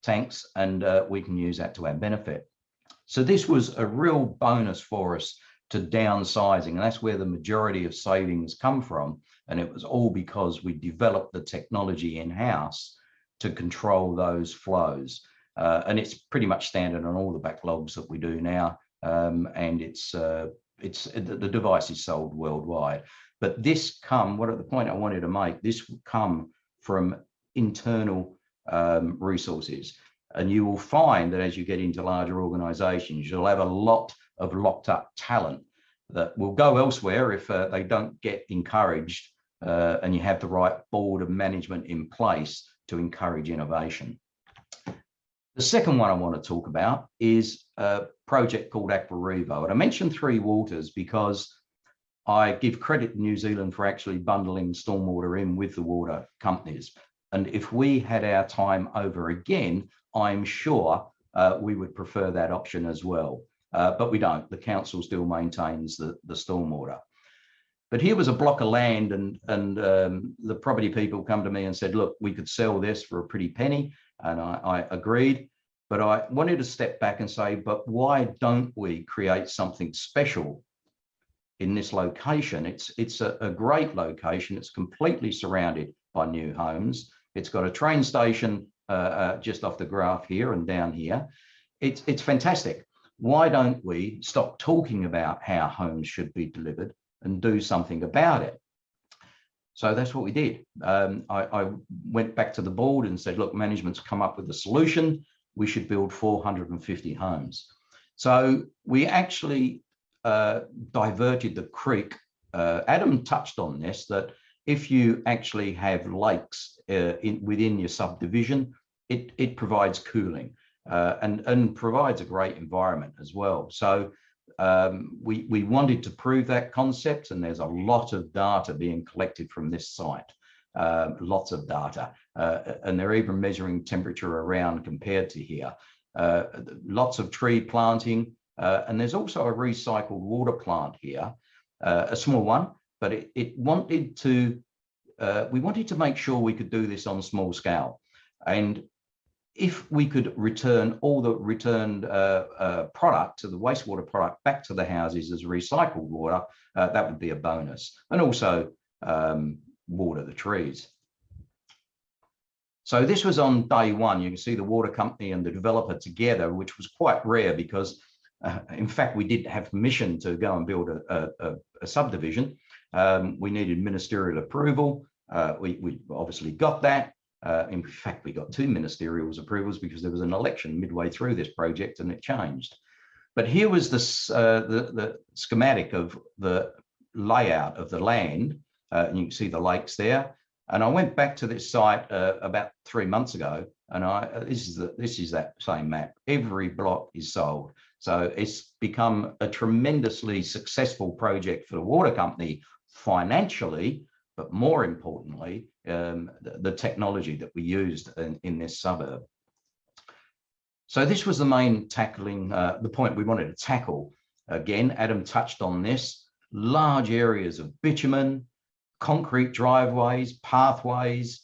tanks, and we can use that to our benefit. So this was a real bonus for us to downsizing, and that's where the majority of savings come from. And it was all because we developed the technology in-house to control those flows. And it's pretty much standard on all the backlogs that we do now. And the device is sold worldwide. But this the point I wanted to make, this would come from internal resources. And you will find that as you get into larger organizations, you'll have a lot of locked up talent that will go elsewhere if they don't get encouraged and you have the right board of management in place to encourage innovation. The second one I want to talk about is a project called Aqua Revo. And I mentioned Three Waters because I give credit to New Zealand for actually bundling stormwater in with the water companies. And if we had our time over again, I'm sure we would prefer that option as well. But we don't. The council still maintains the stormwater. But here was a block of land, and the property people come to me and said, look, we could sell this for a pretty penny. And I agreed. But I wanted to step back and say, but why don't we create something special in this location? It's a great location. It's completely surrounded by new homes. It's got a train station just off the graph here and down here. It's fantastic. Why don't we stop talking about how homes should be delivered and do something about it? So that's what we did. I went back to the board and said, look, management's come up with a solution. We should build 450 homes. So we actually diverted the creek. Adam touched on this, that if you actually have lakes within your subdivision, it provides cooling and provides a great environment as well. So we wanted to prove that concept, and there's a lot of data being collected from this site, lots of data, and they're even measuring temperature around compared to here. Lots of tree planting, and there's also a recycled water plant here, a small one, but we wanted to make sure we could do this on a small scale. And if we could return all the returned product, to the wastewater product, back to the houses as recycled water, that would be a bonus. And also water the trees. So this was on day one. You can see the water company and the developer together, which was quite rare because, in fact, we did have permission to go and build a subdivision. We needed ministerial approval. We obviously got that. In fact, we got 2 ministerial approvals because there was an election midway through this project and it changed. But here was the schematic of the layout of the land. And you can see the lakes there. And I went back to this site about 3 months ago, and this is that same map. Every block is sold. So it's become a tremendously successful project for the water company financially, but more importantly, the technology that we used in this suburb. So this was the main tackling, the point we wanted to tackle. Again, Adam touched on this: large areas of bitumen, concrete driveways, pathways,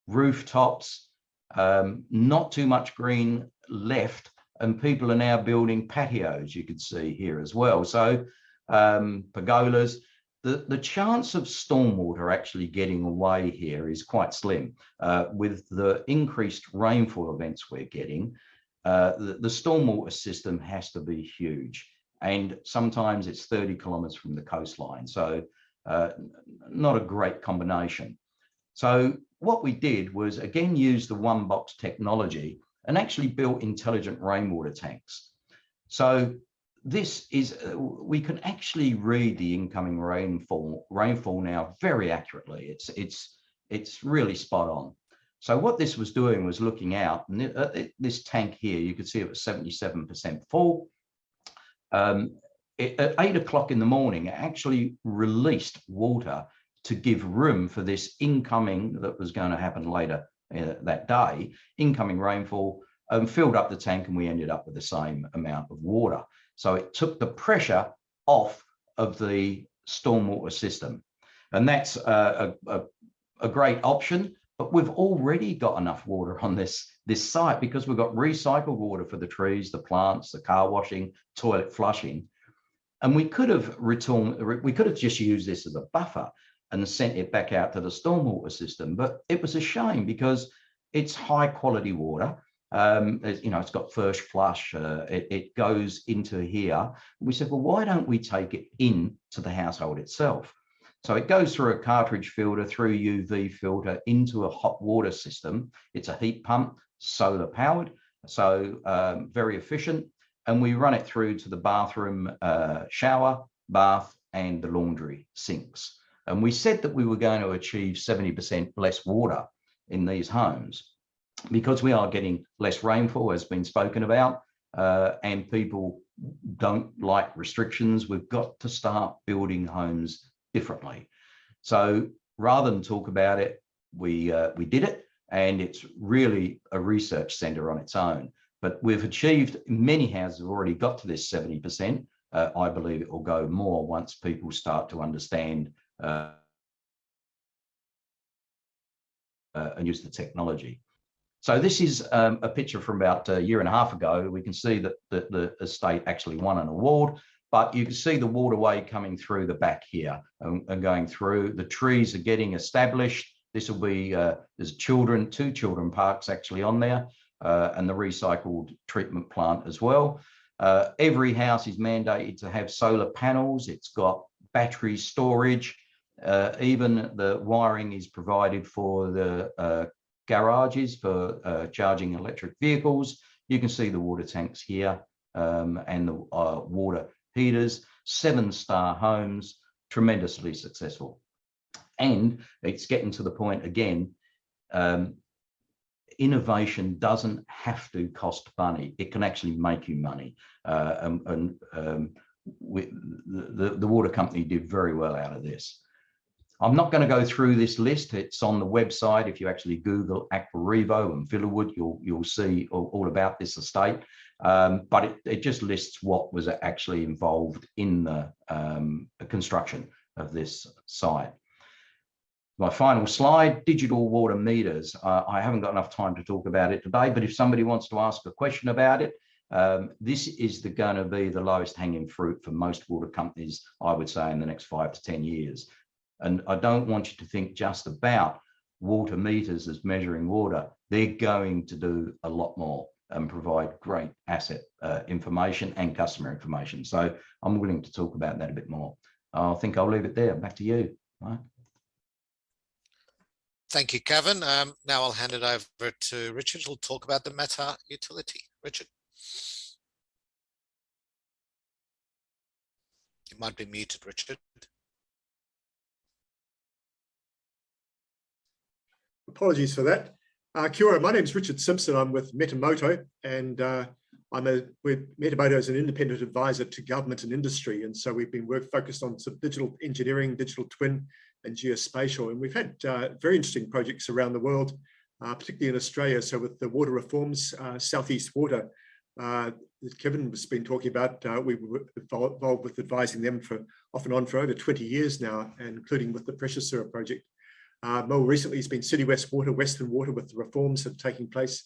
rooftops, not too much green left, and people are now building patios, you could see here as well. So pergolas. The chance of stormwater actually getting away here is quite slim. With the increased rainfall events we're getting, the stormwater system has to be huge. And sometimes it's 30 kilometres from the coastline. So not a great combination. So what we did was, again, use the one box technology and actually built intelligent rainwater tanks. So this is, we can actually read the incoming rainfall now very accurately. It's really spot on. So what this was doing was looking out, and this tank here, you could see it was 77% full. At 8 o'clock in the morning, it actually released water to give room for this incoming that was going to happen later that day, incoming rainfall, filled up the tank, and we ended up with the same amount of water. So it took the pressure off of the stormwater system. And that's a great option, but we've already got enough water on this site because we've got recycled water for the trees, the plants, the car washing, toilet flushing. And we could have just used this as a buffer and sent it back out to the stormwater system. But it was a shame because it's high quality water. It's got first flush. It goes into here. We said, well, why don't we take it in to the household itself? So it goes through a cartridge filter, through UV filter, into a hot water system. It's a heat pump, solar powered, so very efficient. And we run it through to the bathroom, shower, bath, and the laundry sinks. And we said that we were going to achieve 70% less water in these homes because we are getting less rainfall, as been spoken about, and people don't like restrictions. We've got to start building homes differently. So rather than talk about it, we did it, and it's really a research centre on its own. But we've achieved, many houses have already got to this 70%. I believe it will go more once people start to understand and use the technology. So this is a picture from about a year and a half ago. We can see that the estate actually won an award, but you can see the waterway coming through the back here and going through. The trees are getting established. This will be, there's 2 children parks actually on there. And the recycled treatment plant as well. Every house is mandated to have solar panels. It's got battery storage. Even the wiring is provided for the garages for charging electric vehicles. You can see the water tanks here and the water heaters. 7-star homes, tremendously successful. And it's getting to the point again, innovation doesn't have to cost money. It can actually make you money. The water company did very well out of this. I'm not going to go through this list. It's on the website. If you actually Google Aquarevo and Villawood, you'll see all about this estate. But it just lists what was actually involved in the construction of this site. My final slide, digital water meters. I haven't got enough time to talk about it today, but if somebody wants to ask a question about it, this is going to be the lowest hanging fruit for most water companies, I would say, in the next 5 to 10 years. And I don't want you to think just about water meters as measuring water. they're going to do a lot more and provide great asset information and customer information. So I'm willing to talk about that a bit more. I think I'll leave it there. Back to you, Mike. Thank you, Kevin. Now I'll hand it over to Richard, who'll talk about the Meta utility. Richard. You might be muted, Richard. Apologies for that. Kia ora, my name is Richard Simpson. I'm with Metamoto, and Metamoto is an independent advisor to government and industry. And so we've been focused on some digital engineering, digital twin, and geospatial. And we've had very interesting projects around the world, particularly in Australia. So with the water reforms, Southeast Water, that Kevin has been talking about, we were involved with advising them off and on for over 20 years now, including with the pressure sewer project. More recently, it's been City West Water, Western Water, with the reforms that are taking place.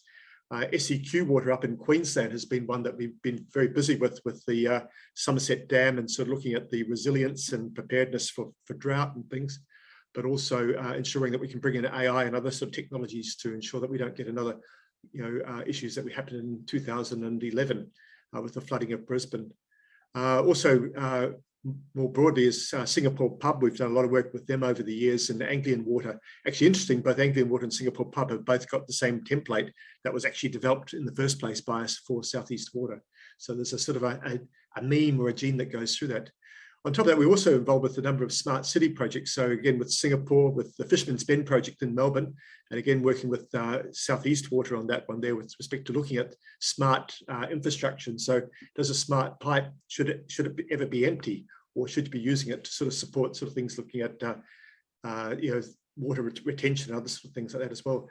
SEQ Water up in Queensland has been one that we've been very busy with the Somerset Dam, and sort of looking at the resilience and preparedness for drought and things, but also ensuring that we can bring in AI and other sort of technologies to ensure that we don't get another, issues that we happened in 2011 with the flooding of Brisbane. Also, more broadly, is Singapore Pub. We've done a lot of work with them over the years, and Anglian Water. Actually interesting, both Anglian Water and Singapore Pub have both got the same template that was actually developed in the first place by us for Southeast Water. So there's a sort of a meme or a gene that goes through that. On top of that, we're also involved with a number of smart city projects. So again, with Singapore, with the Fisherman's Bend project in Melbourne, and again, working with Southeast Water on that one there with respect to looking at smart infrastructure. And so does a smart pipe, should it ever be empty, or should you be using it to sort of support sort of things looking at, water retention and other sort of things like that as well.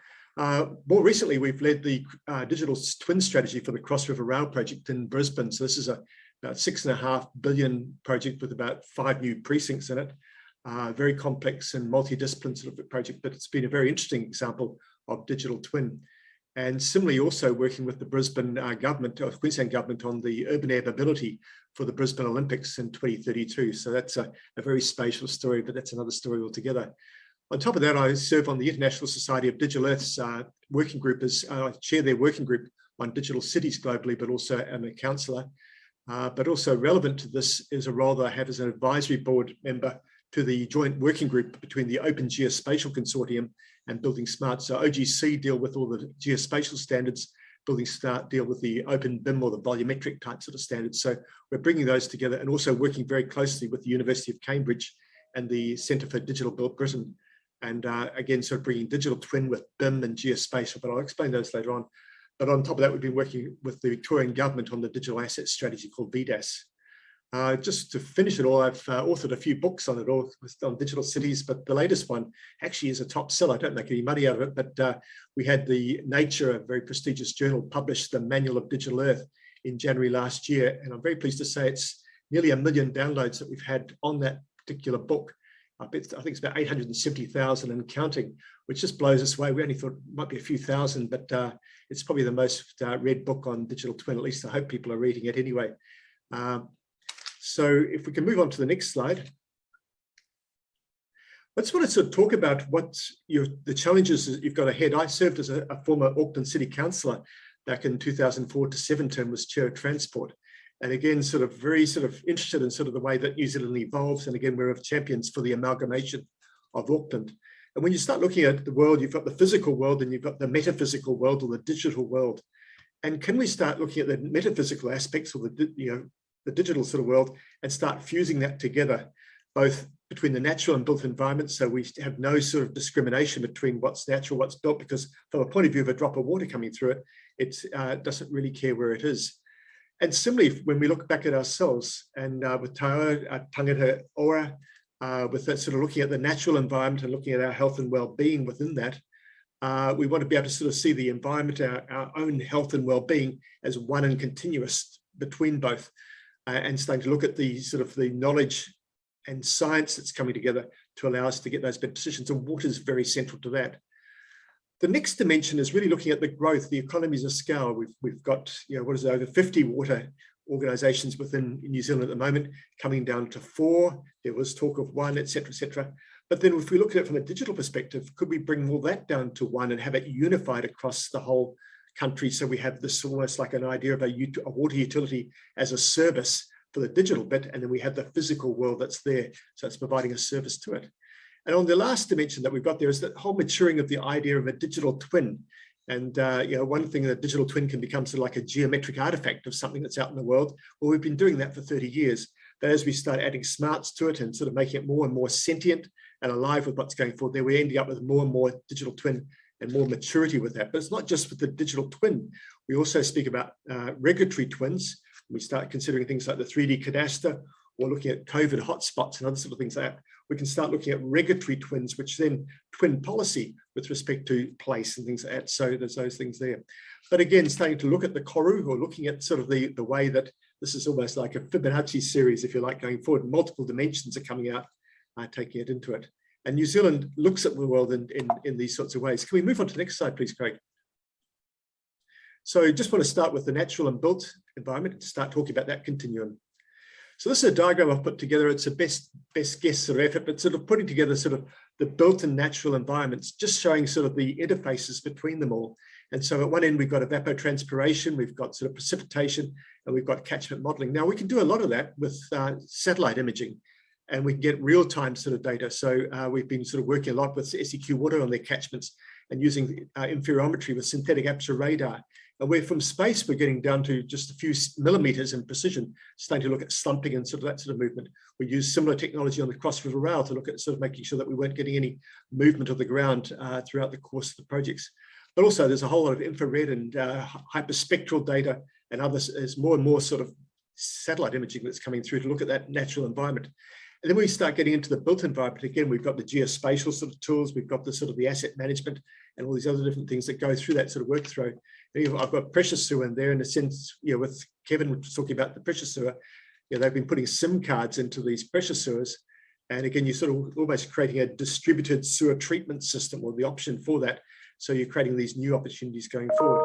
More recently, we've led the digital twin strategy for the Cross River Rail project in Brisbane. So this is about $6.5 billion project with about 5 new precincts in it. Very complex and multidisciplinary sort of project, but it's been a very interesting example of digital twin. And similarly, also working with the Brisbane government, or Queensland government, on the urban air mobility for the Brisbane Olympics in 2032. So that's a very spatial story, but that's another story altogether. On top of that, I serve on the International Society of Digital Earth's working group. I chair their working group on digital cities globally, but also am a counsellor. But also relevant to this is a role that I have as an advisory board member to the joint working group between the Open Geospatial Consortium and Building Smart. So OGC deal with all the geospatial standards, Building Smart deal with the open BIM or the volumetric type sort of standards. So we're bringing those together, and also working very closely with the University of Cambridge and the Centre for Digital Built Britain. And again, sort of bringing digital twin with BIM and geospatial, but I'll explain those later on. But on top of that, we've been working with the Victorian government on the digital asset strategy called VDAS. Just to finish it all, I've authored a few books on it all, on digital cities, but the latest one actually is a top seller. I don't make any money out of it, but we had the Nature, a very prestigious journal, publish the Manual of Digital Earth in January last year. And I'm very pleased to say it's nearly 1 million downloads that we've had on that particular book. I think it's about 870,000 and counting, which just blows us away. We only thought it might be a few thousand, but it's probably the most read book on digital twin. At least I hope people are reading it anyway. So if we can move on to the next slide. I just want to sort of talk about what the challenges that you've got ahead. I served as a former Auckland City Councillor back in 2004 to 7 term, was Chair of Transport. And again, sort of very sort of interested in sort of the way that New Zealand evolves. And again, we're champions for the amalgamation of Auckland. And when you start looking at the world, you've got the physical world and you've got the metaphysical world, or the digital world. And can we start looking at the metaphysical aspects of the digital sort of world and start fusing that together, both between the natural and built environment, so we have no sort of discrimination between what's natural, what's built, because from a point of view of a drop of water coming through it, it doesn't really care where it is. And similarly, when we look back at ourselves, and with Tangata Ora, with that sort of looking at the natural environment and looking at our health and well-being within that, we want to be able to sort of see the environment, our own health and well-being, as one and continuous between both, and starting to look at the sort of the knowledge and science that's coming together to allow us to get those better decisions. And water is very central to that. The next dimension is really looking at the growth, the economies of scale. We've got, over 50 water organisations within New Zealand at the moment, coming down to 4. There was talk of 1, etc., etc. But then if we look at it from a digital perspective, could we bring all that down to one and have it unified across the whole country? So we have this almost like an idea of a water utility as a service for the digital bit, and then we have the physical world that's there. So it's providing a service to it. And on the last dimension that we've got there is that whole maturing of the idea of a digital twin. And one thing, that digital twin can become sort of like a geometric artifact of something that's out in the world. Well, we've been doing that for 30 years. But as we start adding smarts to it and sort of making it more and more sentient and alive with what's going forward there, we're ending up with more and more digital twin and more maturity with that. But it's not just with the digital twin. We also speak about regulatory twins. We start considering things like the 3D cadastre, or looking at COVID hotspots and other sort of things like that. We can start looking at regulatory twins, which then twin policy with respect to place and things like that. So there's those things there. But again, starting to look at the Koru, or looking at sort of the way that this is almost like a Fibonacci series, if you like, going forward. Multiple dimensions are coming out, taking it into it. And New Zealand looks at the world in these sorts of ways. Can we move on to the next slide, please, Craig? So I just want to start with the natural and built environment to start talking about that continuum. So this is a diagram I've put together. It's a best guess sort of effort, but sort of putting together sort of the built and natural environments, just showing sort of the interfaces between them all. And so at one end, we've got evapotranspiration, we've got sort of precipitation, and we've got catchment modeling. Now we can do a lot of that with satellite imaging, and we can get real-time sort of data. So we've been sort of working a lot with SEQ Water on their catchments and using interferometry with synthetic aperture radar. And where from space, we're getting down to just a few millimeters in precision, starting to look at slumping and sort of that sort of movement. We use similar technology on the Cross River Rail to look at sort of making sure that we weren't getting any movement of the ground throughout the course of the projects. But also there's a whole lot of infrared and hyperspectral data and others. There's more and more sort of satellite imaging that's coming through to look at that natural environment. And then we start getting into the built environment. Again, we've got the geospatial sort of tools, we've got the sort of the asset management and all these other different things that go through that sort of workflow. I've got pressure sewer in there in a sense, with Kevin talking about the pressure sewer, they've been putting SIM cards into these pressure sewers. And again, you're sort of almost creating a distributed sewer treatment system, or the option for that. So you're creating these new opportunities going forward.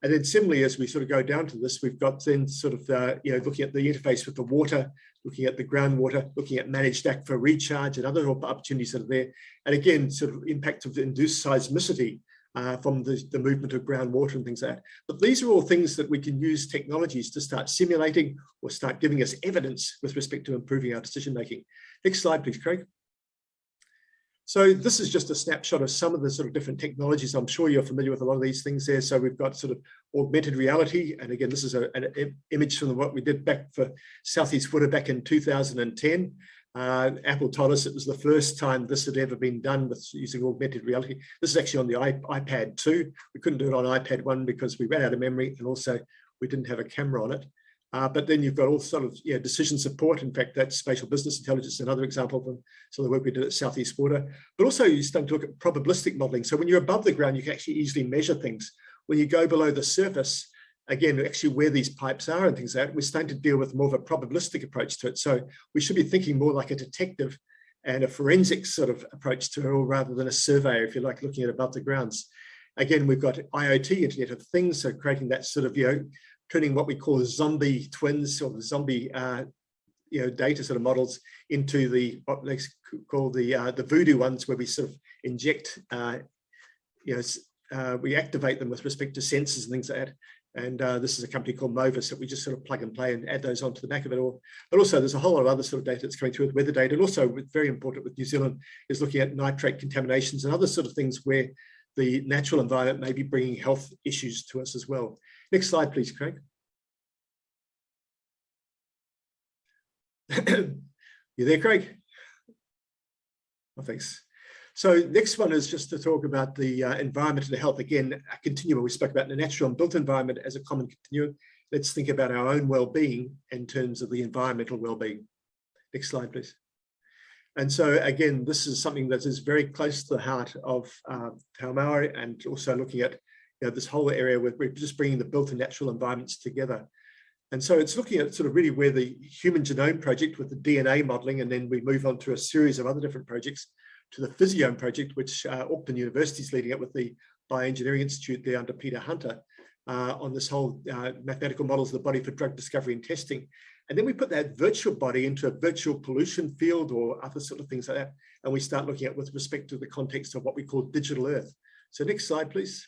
And then similarly, as we sort of go down to this, we've got then sort of, looking at the interface with the water, looking at the groundwater, looking at managed aquifer recharge and other opportunities that are there. And again, sort of impact of the induced seismicity from the movement of groundwater and things like that. But these are all things that we can use technologies to start simulating or start giving us evidence with respect to improving our decision making. Next slide, please, Craig. So this is just a snapshot of some of the sort of different technologies. I'm sure you're familiar with a lot of these things there. So we've got sort of augmented reality. And again, this is an image from what we did back for Southeast Water back in 2010. Apple told us it was the first time this had ever been done with using augmented reality. This is actually on the iPad 2. We couldn't do it on iPad 1 because we ran out of memory, and also we didn't have a camera on it. But then you've got all sort of decision support. In fact, that's spatial business intelligence, another example of some of the work we did at Southeast Water. But also you start to look at probabilistic modelling. So when you're above the ground, you can actually easily measure things. When you go below the surface, again, actually where these pipes are and things like that, we're starting to deal with more of a probabilistic approach to it. So we should be thinking more like a detective and a forensic sort of approach to it, or rather than a surveyor, if you like, looking at above the grounds. Again, we've got IoT, Internet of Things, so creating that sort of, turning what we call zombie twins or the zombie, data sort of models into the what they call the voodoo ones, where we sort of inject, we activate them with respect to sensors and things like that. And this is a company called Movis that we just sort of plug and play and add those onto the back of it all. But also there's a whole lot of other sort of data that's coming through with weather data. And also very important with New Zealand is looking at nitrate contaminations and other sort of things where the natural environment may be bringing health issues to us as well. Next slide, please, Craig. You there, Craig? Oh, thanks. So next one is just to talk about the environment and the health. Again, a continuum. We spoke about the natural and built environment as a common continuum. Let's think about our own well-being in terms of the environmental well-being. Next slide, please. And so again, this is something that is very close to the heart of Te Maori, and also looking at this whole area where we're just bringing the built and natural environments together. And so it's looking at sort of really where the Human Genome Project with the DNA modeling, and then we move on to a series of other different projects, to the Physiome Project, which Auckland University is leading up with the Bioengineering Institute there under Peter Hunter on this whole mathematical models of the body for drug discovery and testing. And then we put that virtual body into a virtual pollution field or other sort of things like that. And we start looking at with respect to the context of what we call digital Earth. So next slide, please.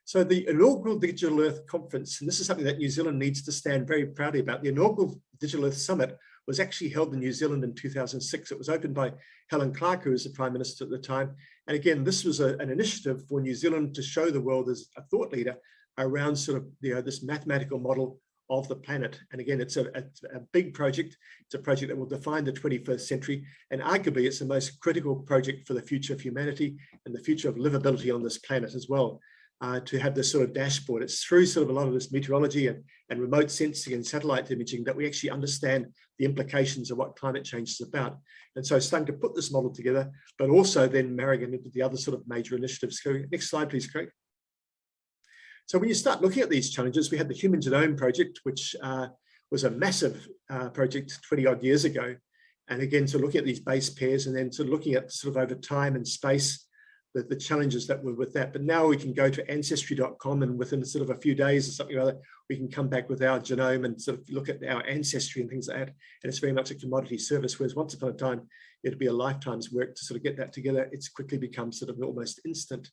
So the inaugural Digital Earth Conference, and this is something that New Zealand needs to stand very proudly about. The inaugural Digital Earth Summit was actually held in New Zealand in 2006. It was opened by Helen Clark, who was the Prime Minister at the time. And again, this was an initiative for New Zealand to show the world as a thought leader around sort of this mathematical model of the planet. And again, it's a big project. It's a project that will define the 21st century. And arguably, it's the most critical project for the future of humanity and the future of livability on this planet as well. To have this sort of dashboard. It's through sort of a lot of this meteorology and remote sensing and satellite imaging that we actually understand the implications of what climate change is about. And so starting to put this model together, but also then marrying it into the other sort of major initiatives. So next slide, please, Craig. So when you start looking at these challenges, we had the Human Genome Project, which was a massive project 20 odd years ago. And again, so looking at these base pairs and then sort of looking at sort of over time and space, the challenges that were with that. But now we can go to ancestry.com and within sort of a few days or something or other, we can come back with our genome and sort of look at our ancestry and things like that. And it's very much a commodity service, whereas once upon a time, it'd be a lifetime's work to sort of get that together. It's quickly become sort of almost instant.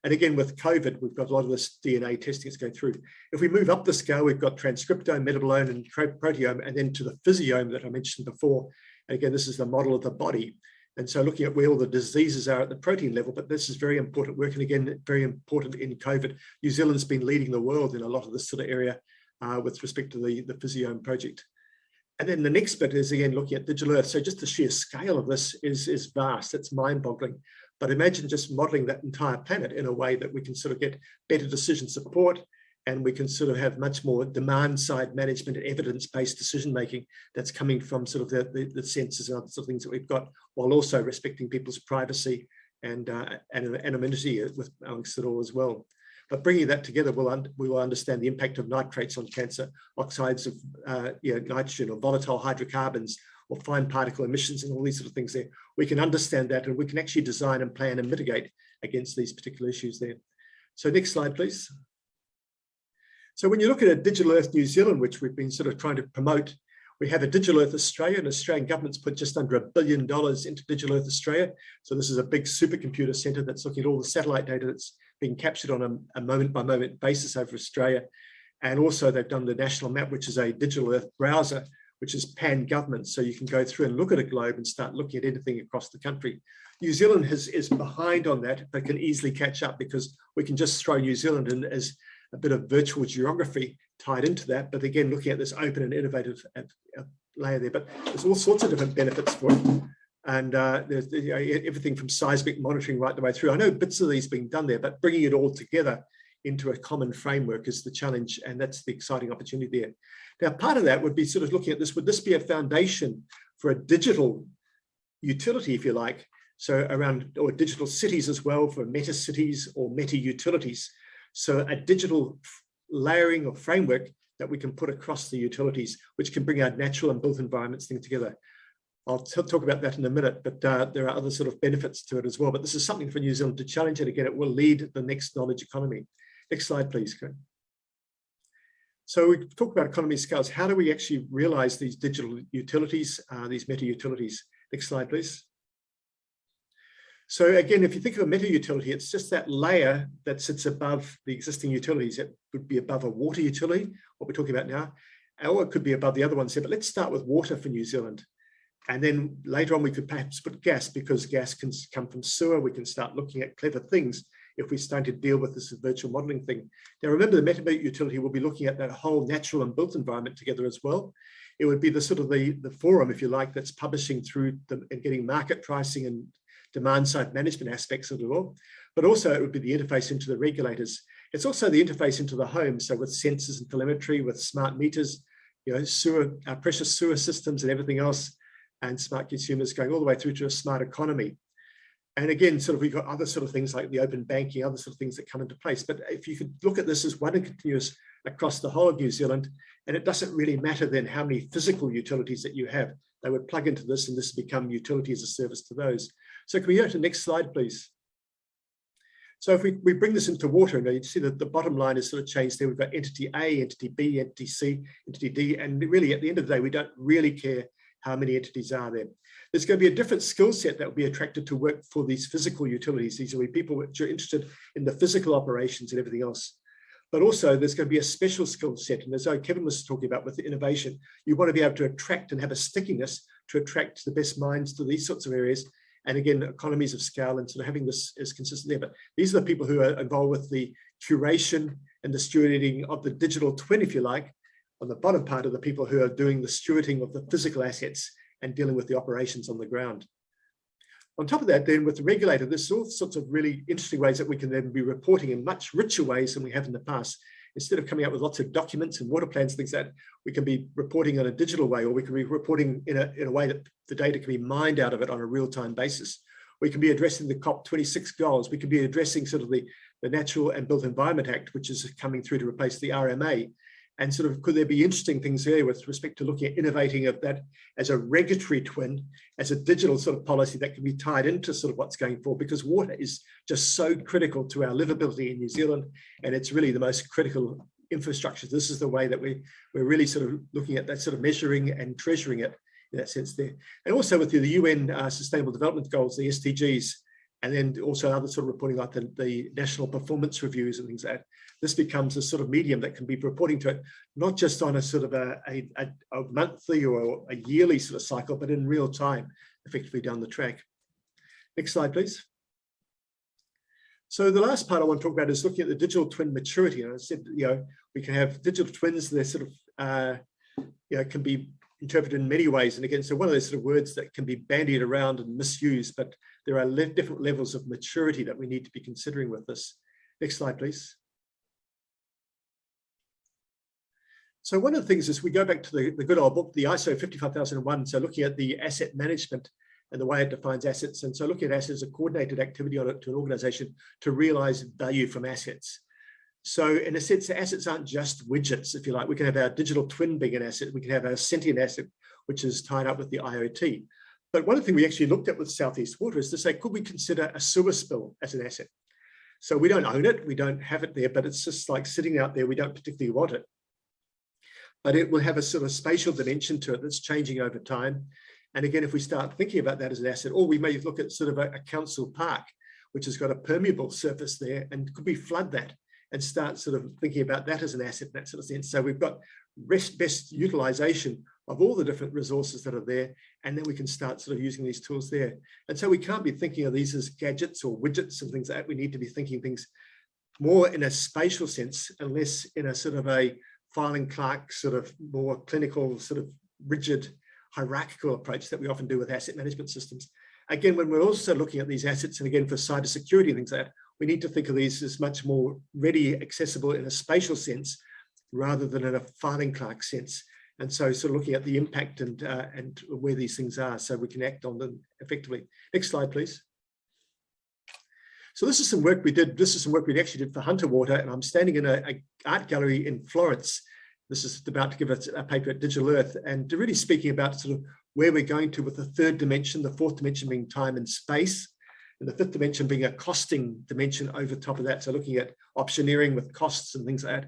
And again, with COVID, we've got a lot of this DNA testing that's going through. If we move up the scale, we've got transcriptome, metabolome, and proteome, and then to the physiome that I mentioned before. And again, this is the model of the body. And so looking at where all the diseases are at the protein level, but this is very important work. And again, very important in COVID. New Zealand's been leading the world in a lot of this sort of area with respect to the physiome project. And then the next bit is, again, looking at digital Earth. So just the sheer scale of this is vast. It's mind-boggling. But imagine just modeling that entire planet in a way that we can sort of get better decision support, and we can sort of have much more demand-side management and evidence-based decision-making that's coming from sort of the sensors and other sort of things that we've got, while also respecting people's privacy and anonymity with amongst it all as well. But bringing that together, we will understand the impact of nitrates on cancer, oxides of nitrogen or volatile hydrocarbons, or fine particle emissions and all these sort of things there. We can understand that, and we can actually design and plan and mitigate against these particular issues there. So next slide, please. So when you look at a Digital Earth New Zealand, which we've been sort of trying to promote, we have a Digital Earth Australia, and the Australian government's put just under $1 billion into Digital Earth Australia. So this is a big supercomputer centre that's looking at all the satellite data that's being captured on a moment-by-moment basis over Australia. And also they've done the national map, which is a Digital Earth browser, which is pan-government. So you can go through and look at a globe and start looking at anything across the country. New Zealand is behind on that, but can easily catch up because we can just throw New Zealand in as a bit of virtual geography tied into that. But again, looking at this open and innovative layer there, but there's all sorts of different benefits for it. And there's everything from seismic monitoring right the way through. I know bits of these being done there, but bringing it all together into a common framework is the challenge, and that's the exciting opportunity there. Now, part of that would be sort of looking at this, would this be a foundation for a digital utility, if you like, so around, or digital cities as well, for meta cities or meta utilities. So a digital layering or framework that we can put across the utilities, which can bring our natural and built environments thing together. I'll talk about that in a minute, but there are other sort of benefits to it as well. But this is something for New Zealand to challenge, and again, it will lead the next knowledge economy. Next slide, please. So we talk about economy scales. How do we actually realize these digital utilities, these meta utilities? Next slide, please. So again, if you think of a meta utility, it's just that layer that sits above the existing utilities. It would be above a water utility, what we're talking about now, or it could be above the other ones here. But let's start with water for New Zealand. And then later on, we could perhaps put gas, because gas can come from sewer. We can start looking at clever things if we start to deal with this virtual modeling thing. Now, remember, the meta utility will be looking at that whole natural and built environment together as well. It would be the sort of the forum, if you like, that's publishing through and getting market pricing and demand side management aspects of it all. But also it would be the interface into the regulators. It's also the interface into the home. So with sensors and telemetry, with smart meters, sewer, precious sewer systems and everything else, and smart consumers going all the way through to a smart economy. And again, sort of we've got other sort of things like the open banking, other sort of things that come into place. But if you could look at this as one continuous across the whole of New Zealand, and it doesn't really matter then how many physical utilities that you have, they would plug into this and this would become utility as a service to those. So can we go to the next slide, please? So if we bring this into water, you see that the bottom line is sort of changed there. We've got entity A, entity B, entity C, entity D, and really at the end of the day, we don't really care how many entities are there. There's going to be a different skill set that will be attracted to work for these physical utilities. These will be people which are interested in the physical operations and everything else. But also there's going to be a special skill set. And as Kevin was talking about with the innovation, you want to be able to attract and have a stickiness to attract the best minds to these sorts of areas. And again, economies of scale and sort of having this as consistent there. But these are the people who are involved with the curation and the stewarding of the digital twin, if you like. On the bottom part of the people who are doing the stewarding of the physical assets and dealing with the operations on the ground. On top of that, then with the regulator, there's all sorts of really interesting ways that we can then be reporting in much richer ways than we have in the past. Instead of coming up with lots of documents and water plans, things like that, we can be reporting in a digital way, or we can be reporting in a way that the data can be mined out of it on a real-time basis. We can be addressing the COP26 goals. We can be addressing sort of the Natural and Built Environment Act, which is coming through to replace the RMA. And sort of, could there be interesting things there with respect to looking at innovating of that as a regulatory twin, as a digital sort of policy that can be tied into sort of what's going forward, because water is just so critical to our livability in New Zealand, and it's really the most critical infrastructure. This is the way that we're really sort of looking at that, sort of measuring and treasuring it in that sense there. And also with the UN Sustainable Development Goals, the SDGs, and then also other sort of reporting like the national performance reviews and things like that. This becomes a sort of medium that can be reporting to it, not just on a sort of a monthly or a yearly sort of cycle, but in real time, effectively down the track. Next slide, please. So the last part I want to talk about is looking at the digital twin maturity. And I said, we can have digital twins, they're sort of, can be interpreted in many ways. And again, so one of those sort of words that can be bandied around and misused, but there are different levels of maturity that we need to be considering with this. Next slide, please. So one of the things is we go back to the good old book, the ISO 55001. So looking at the asset management and the way it defines assets. And so looking at assets as a coordinated activity on it to an organization to realize value from assets. So in a sense, the assets aren't just widgets, if you like. We can have our digital twin being an asset. We can have our sentient asset, which is tied up with the IoT. But one of the things we actually looked at with Southeast Water is to say, could we consider a sewer spill as an asset? So we don't own it, we don't have it there, but it's just like sitting out there. We don't particularly want it. But it will have a sort of spatial dimension to it that's changing over time. And again, if we start thinking about that as an asset, or we may look at sort of a council park, which has got a permeable surface there, and could we flood that and start sort of thinking about that as an asset in that sort of sense. So we've got best utilization of all the different resources that are there, and then we can start sort of using these tools there. And so we can't be thinking of these as gadgets or widgets and things like that. We need to be thinking things more in a spatial sense, and less in a sort of a filing clerk sort of more clinical, sort of rigid, hierarchical approach that we often do with asset management systems. Again, when we're also looking at these assets, and again for cybersecurity and things like that, we need to think of these as much more ready, accessible in a spatial sense, rather than in a filing clerk sense. And so sort of looking at the impact and where these things are, so we can act on them effectively. Next slide, please. So this is some work we did. This is some work we actually did for Hunter Water, and I'm standing in an art gallery in Florence. This is about to give a paper at Digital Earth, and really speaking about sort of where we're going to with the third dimension, the fourth dimension being time and space, and the fifth dimension being a costing dimension over top of that. So looking at optioneering with costs and things like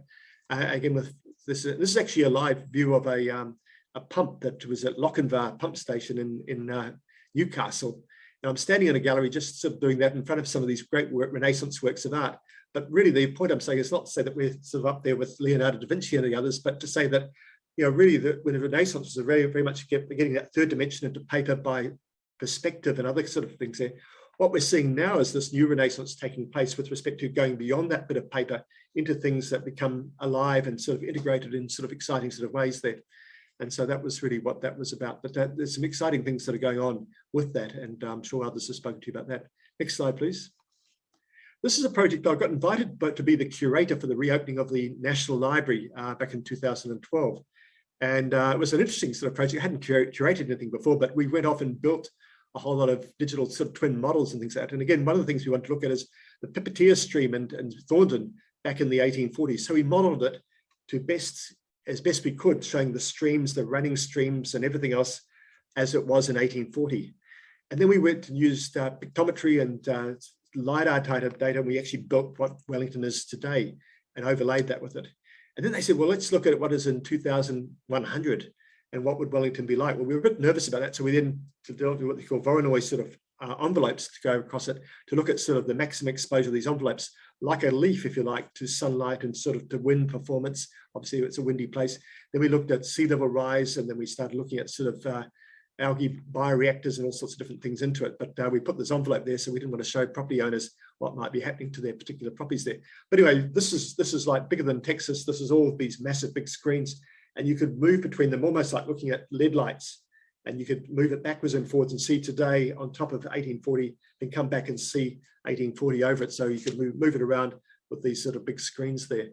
that. Again, with this is actually a live view of a pump that was at Lochinvar pump station in Newcastle. And I'm standing in a gallery just sort of doing that in front of some of these great Renaissance works of art. But really the point I'm saying is not to say that we're sort of up there with Leonardo da Vinci and the others, but to say that, really when the Renaissance was very, very much getting that third dimension into paper by perspective and other sort of things there. What we're seeing now is this new Renaissance taking place with respect to going beyond that bit of paper into things that become alive and sort of integrated in sort of exciting sort of ways there. And so that was really what that was about. But there's some exciting things that are going on with that, and I'm sure others have spoken to you about that. Next slide, please. This is a project I got invited to be the curator for the reopening of the National Library back in 2012. And it was an interesting sort of project. I hadn't curated anything before, but we went off and built a whole lot of digital sort of twin models and things like that. And again, one of the things we want to look at is the Pipitier stream and Thorndon back in the 1840s. So we modeled it to as best we could, showing the streams, the running streams and everything else as it was in 1840. And then we went and used pictometry and LiDAR data, and we actually built what Wellington is today and overlaid that with it. And then they said, well, let's look at what is in 2100 and what would Wellington be like? Well, we were a bit nervous about that. So we then developed what they call Voronoi sort of envelopes to go across it, to look at sort of the maximum exposure of these envelopes, like a leaf, if you like, to sunlight and sort of to wind performance. Obviously, it's a windy place. Then we looked at sea level rise, and then we started looking at sort of algae bioreactors and all sorts of different things into it. But we put this envelope there, so we didn't want to show property owners what might be happening to their particular properties there. But anyway, this is like bigger than Texas. This is all of these massive big screens, and you could move between them almost like looking at LED lights. And you could move it backwards and forwards and see today on top of 1840, then come back and see 1840 over it. So you could move it around with these sort of big screens there.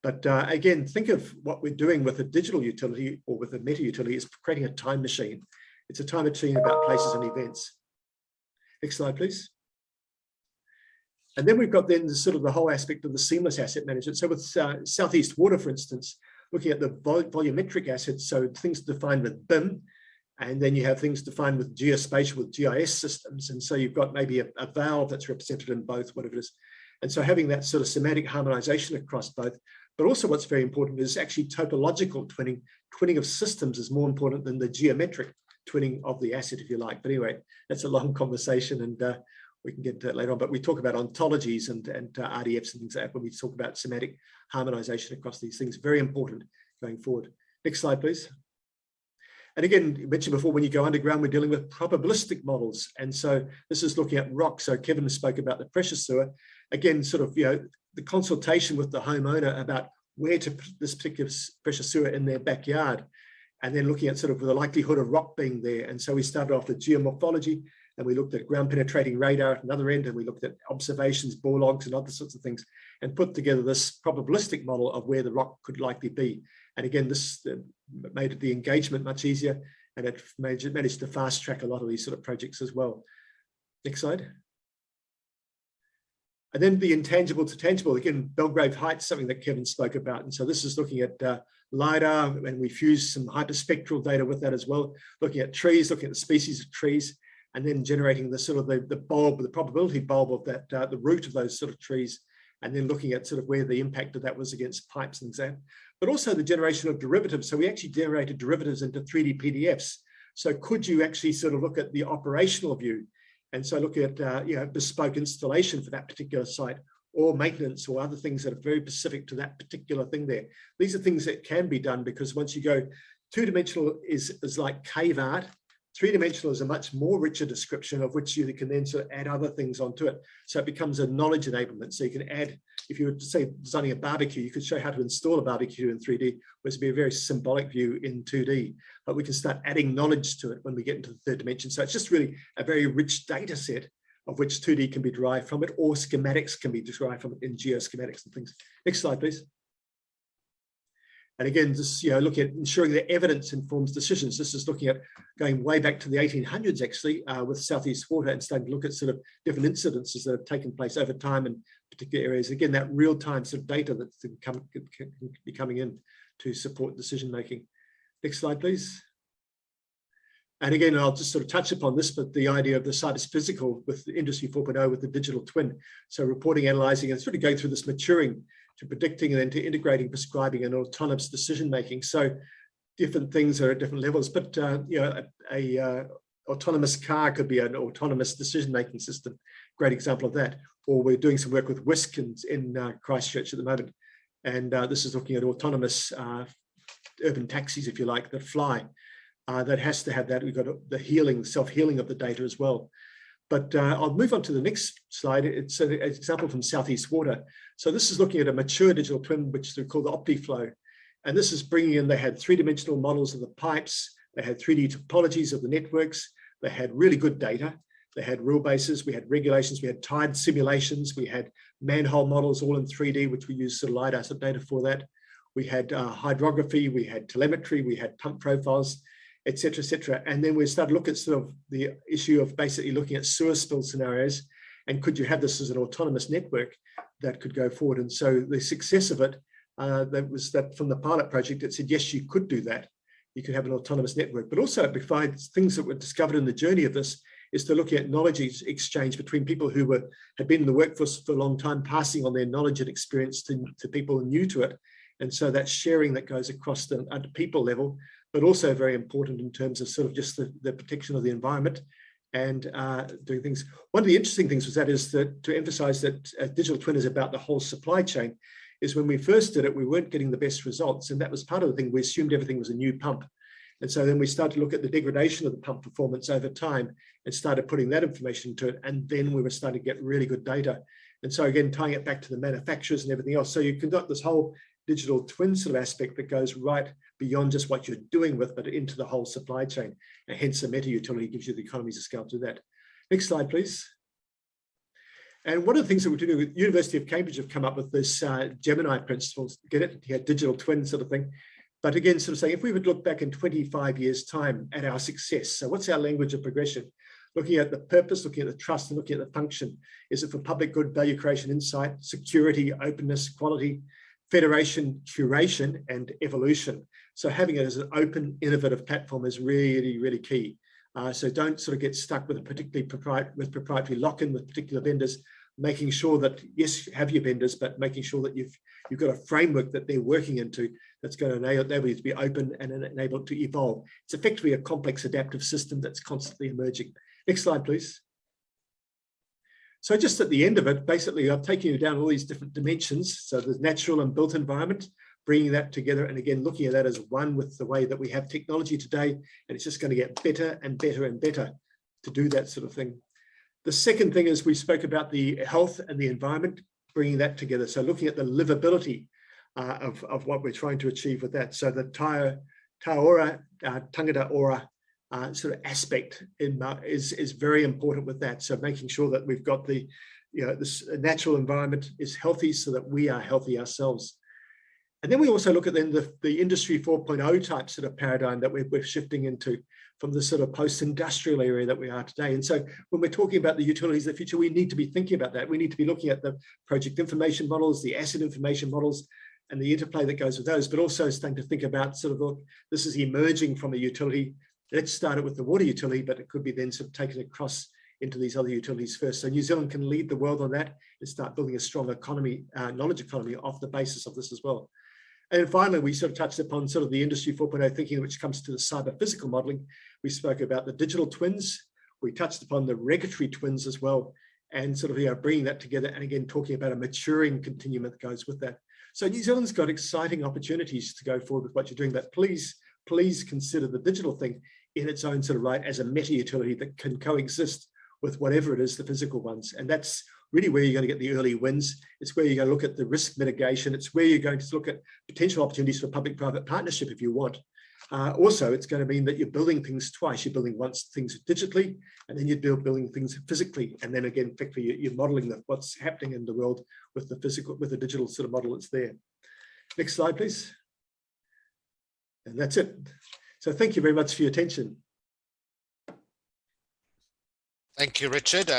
But again, think of what we're doing with a digital utility or with a meta utility is creating a time machine. It's a time machine about places and events. Next slide, please. And then we've got then the sort of the whole aspect of the seamless asset management. So with Southeast Water, for instance, looking at the volumetric assets, so things defined with BIM, and then you have things defined with geospatial, with GIS systems. And so you've got maybe a valve that's represented in both, whatever it is. And so having that sort of semantic harmonization across both, but also what's very important is actually topological twinning. Twinning of systems is more important than the geometric twinning of the asset, if you like. But anyway, that's a long conversation, and we can get to that later on. But we talk about ontologies and RDFs and things like that when we talk about semantic harmonization across these things. Very important going forward. Next slide, please. And again, you mentioned before, when you go underground, we're dealing with probabilistic models. And so this is looking at rock. So Kevin spoke about the pressure sewer. Again, sort of, the consultation with the homeowner about where to put this particular pressure sewer in their backyard. And then looking at sort of the likelihood of rock being there. And so we started off with geomorphology, and we looked at ground penetrating radar at another end, and we looked at observations, bore logs, and other sorts of things, and put together this probabilistic model of where the rock could likely be. And again, this made the engagement much easier, and it managed to fast track a lot of these sort of projects as well. Next slide. And then the intangible to tangible, again, Belgrave Heights, something that Kevin spoke about. And so this is looking at LiDAR, and we fused some hyperspectral data with that as well, looking at trees, looking at the species of trees, and then generating the sort of the bulb, the probability bulb of that, the root of those sort of trees, and then looking at sort of where the impact of that was against pipes and things like that. But also the generation of derivatives. So we actually generated derivatives into 3D PDFs. So could you actually sort of look at the operational view? And so look at bespoke installation for that particular site, or maintenance, or other things that are very specific to that particular thing there. These are things that can be done, because once you go two-dimensional is like cave art. Three-dimensional is a much more richer description of which you can then sort of add other things onto it. So it becomes a knowledge enablement. So you can add, if you were to say designing a barbecue, you could show how to install a barbecue in 3D, which would be a very symbolic view in 2D. But we can start adding knowledge to it when we get into the third dimension. So it's just really a very rich data set of which 2D can be derived from it, or schematics can be derived from it in geoschematics and things. Next slide, please. And again, just looking at ensuring that evidence informs decisions. This is looking at going way back to the 1800s, actually, with Southeast Water, and starting to look at sort of different incidences that have taken place over time in particular areas. Again, that real-time sort of data that's can be coming in to support decision making. Next slide, please. And again, I'll just sort of touch upon this, but the idea of the site is physical with the Industry 4.0 with the digital twin. So reporting, analyzing, and sort of going through this maturing to predicting and then to integrating, prescribing, and autonomous decision making. So different things are at different levels, but a autonomous car could be an autonomous decision making system. Great example of that. Or we're doing some work with Whisk in Christchurch at the moment, and this is looking at autonomous urban taxis, if you like, that fly. That has to have that. We've got the healing, self-healing of the data as well. But I'll move on to the next slide. It's an example from Southeast Water. So this is looking at a mature digital twin, which they call the OptiFlow. And this is bringing in, they had three-dimensional models of the pipes. They had 3D topologies of the networks. They had really good data. They had rule bases. We had regulations. We had tide simulations. We had manhole models all in 3D, which we use sort of LiDAR data for that. We had hydrography. We had telemetry. We had pump profiles, et cetera, and then we started to look at sort of the issue of basically looking at sewer spill scenarios, and could you have this as an autonomous network that could go forward? And so the success of it, that was that from the pilot project, it said, yes, you could do that. You could have an autonomous network, but also it provides things that were discovered in the journey of this, is to look at knowledge exchange between people who had been in the workforce for a long time, passing on their knowledge and experience to people new to it. And so that sharing that goes across at the people level, but also very important in terms of sort of just the protection of the environment and doing things. One of the interesting things was that is that to emphasize that digital twin is about the whole supply chain, is when we first did it, we weren't getting the best results. And that was part of the thing. We assumed everything was a new pump. And so then we started to look at the degradation of the pump performance over time and started putting that information to it. And then we were starting to get really good data. And so again, tying it back to the manufacturers and everything else. So you conduct this whole digital twin sort of aspect that goes right beyond just what you're doing with, but into the whole supply chain. And hence the meta utility gives you the economies of scale to do that. Next slide, please. And one of the things that we're doing with University of Cambridge have come up with this Gemini principles, get it? Yeah, digital twin sort of thing. But again, sort of saying, if we would look back in 25 years' time at our success, so what's our language of progression? Looking at the purpose, looking at the trust, and looking at the function. Is it for public good, value creation, insight, security, openness, quality, federation, curation, and evolution? So having it as an open, innovative platform is really, really key. So don't sort of get stuck with a particularly proprietary lock-in with particular vendors, making sure that, yes, you have your vendors, but making sure that you've got a framework that they're working into that's going to enable you to be open and enable it to evolve. It's effectively a complex adaptive system that's constantly emerging. Next slide, please. So just at the end of it, basically, I've taken you down all these different dimensions. So the natural and built environment, bringing that together, and again, looking at that as one with the way that we have technology today, and it's just going to get better and better and better to do that sort of thing. The second thing is we spoke about the health and the environment, bringing that together. So looking at the livability of what we're trying to achieve with that. So the Taora, Tangata Ora sort of aspect is very important with that. So making sure that we've got the, this natural environment is healthy so that we are healthy ourselves. And then we also look at then the industry 4.0 type sort of paradigm that we're shifting into from the sort of post-industrial area that we are today. And so when we're talking about the utilities of the future, we need to be thinking about that. We need to be looking at the project information models, the asset information models, and the interplay that goes with those, but also starting to think about sort of, look, this is emerging from a utility. Let's start it with the water utility, but it could be then sort of taken across into these other utilities first. So New Zealand can lead the world on that and start building a strong economy, knowledge economy off the basis of this as well. And finally, we sort of touched upon sort of the industry 4.0 thinking, which comes to the cyber physical modeling. We spoke about the digital twins. We touched upon the regulatory twins as well, and sort of bringing that together. And again, talking about a maturing continuum that goes with that. So New Zealand's got exciting opportunities to go forward with what you're doing, but please consider the digital thing in its own sort of right as a meta utility that can coexist with whatever it is, the physical ones. And that's really where you're going to get the early wins. It's where you're going to look at the risk mitigation. It's where you're going to look at potential opportunities for public-private partnership if you want. Also, it's going to mean that you're building things twice. You're building once things digitally, and then you're building things physically. And then again, effectively, you're modeling what's happening in the world with the physical, with the digital sort of model that's there. Next slide, please. And that's it. So thank you very much for your attention. Thank you, Richard.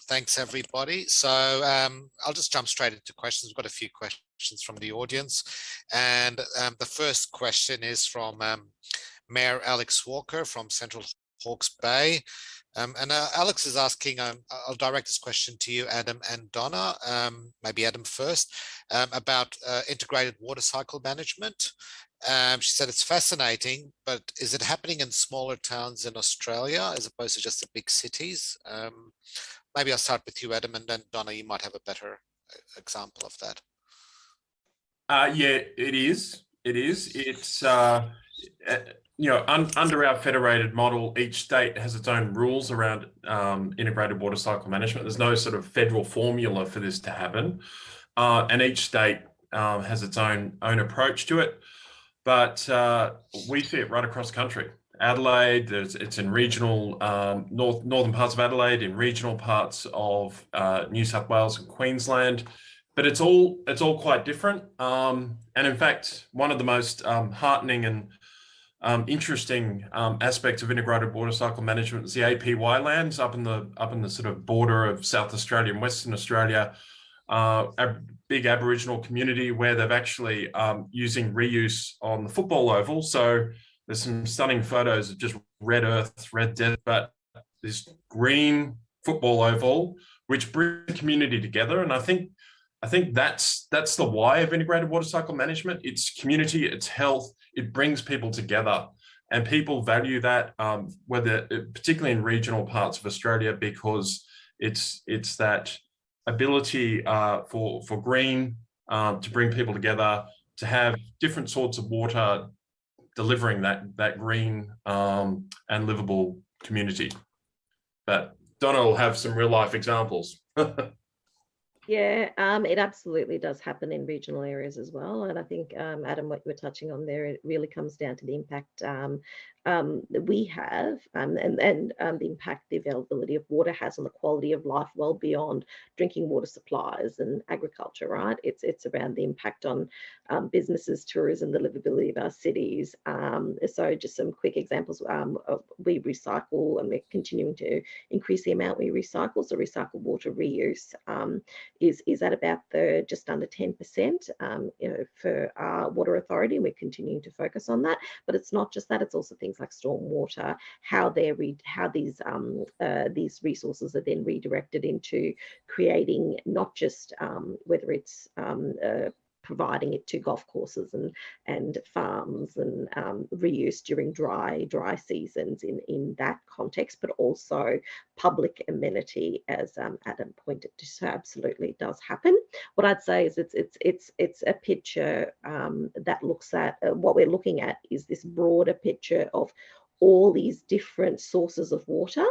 Thanks, everybody. So I'll just jump straight into questions. We've got a few questions from the audience. And the first question is from Mayor Alex Walker from Central Hawke's Bay. And Alex is asking, I'll direct this question to you, Adam and Donna, maybe Adam first, about integrated water cycle management. She said it's fascinating, but is it happening in smaller towns in Australia as opposed to just the big cities? Maybe I'll start with you, Adam, and then Donna, you might have a better example of that. Yeah, it is. It is. It's, under our federated model, each state has its own rules around integrated water cycle management. There's no sort of federal formula for this to happen. And each state has its own approach to it. But we see it right across country. Adelaide, it's in regional northern parts of Adelaide, in regional parts of New South Wales and Queensland, but it's all quite different. And in fact, one of the most heartening and interesting aspects of integrated water cycle management is the APY lands up in the sort of border of South Australia and Western Australia. A big Aboriginal community where they've actually using reuse on the football oval. So there's some stunning photos of just red earth, red desert, but this green football oval, which brings the community together. And I think that's the why of integrated water cycle management. It's community, it's health, it brings people together, and people value that, particularly in regional parts of Australia, because it's that ability for green to bring people together, to have different sorts of water delivering that green and livable community. But Donna will have some real life examples. Yeah, it absolutely does happen in regional areas as well. And I think, Adam, what you were touching on there, it really comes down to the impact that we have and the impact the availability of water has on the quality of life well beyond drinking water supplies and agriculture, right? It's around the impact on businesses, tourism, the livability of our cities. So just some quick examples. We recycle, and we're continuing to increase the amount we recycle. So recycled water reuse is at about just under 10%, for our water authority, and we're continuing to focus on that. But it's not just that; it's also things like stormwater, how these resources are then redirected into creating not just whether it's providing it to golf courses and farms and reuse during dry seasons in that context, but also public amenity, as Adam pointed to. So absolutely does happen. What I'd say is it's a picture that looks at what we're looking at is this broader picture of all these different sources of water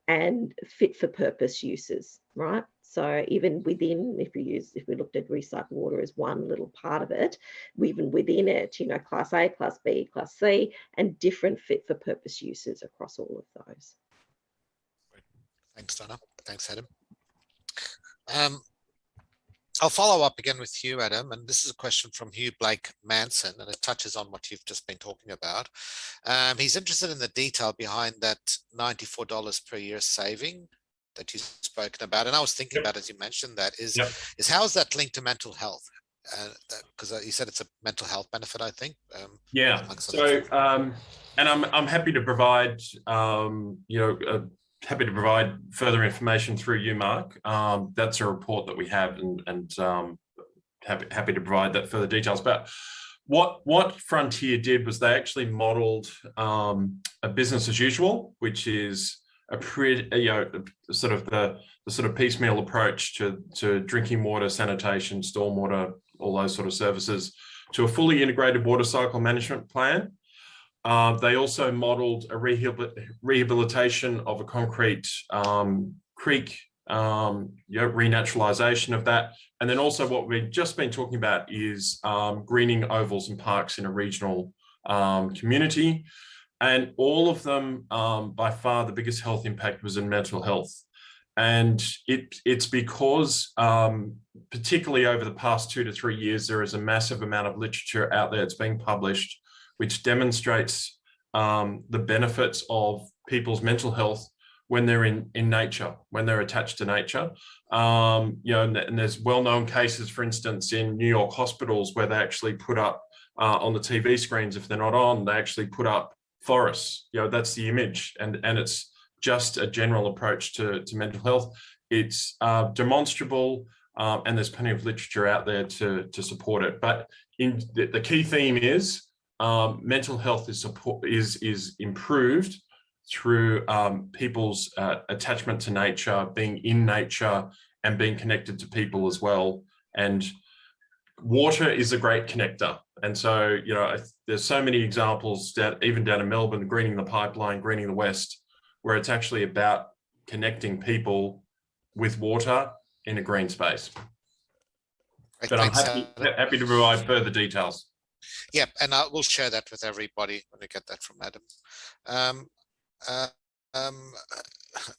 and fit for purpose uses, right? So even within, if we looked at recycled water as one little part of it, even within it, class A, class B, class C, and different fit for purpose uses across all of those. Thanks, Donna. Thanks, Adam. I'll follow up again with you, Adam, and this is a question from Hugh Blake Manson, and it touches on what you've just been talking about. He's interested in the detail behind that $94 per year saving that you've spoken about. And I was thinking about, as you mentioned, that is how is that linked to mental health? Because you said it's a mental health benefit, I think. So, and I'm happy to provide, happy to provide further information through you, Mark. That's a report that we have, and happy to provide that further details. But what Frontier did was they actually modelled a business as usual, which is the sort of piecemeal approach to drinking water, sanitation, stormwater, all those sort of services, to a fully integrated water cycle management plan. They also modelled a rehabilitation of a concrete creek, renaturalisation of that. And then also what we've just been talking about is greening ovals and parks in a regional community. And all of them, by far, the biggest health impact was in mental health. And it's because, particularly over the past 2 to 3 years, there is a massive amount of literature out there that's being published, which demonstrates the benefits of people's mental health when they're in nature, when they're attached to nature. And there's well-known cases, for instance, in New York hospitals where they actually put up on the TV screens, if they're not on, they actually put up forests. That's the image, and it's just a general approach to mental health. It's demonstrable, and there's plenty of literature out there to support it. But the key theme is mental health is improved through people's attachment to nature, being in nature, and being connected to people as well. And water is a great connector. And so, there's so many examples even down in Melbourne, greening the pipeline, greening the West, where it's actually about connecting people with water in a green space. But I'm happy to provide further details. Yeah, and I will share that with everybody when we get that from Adam.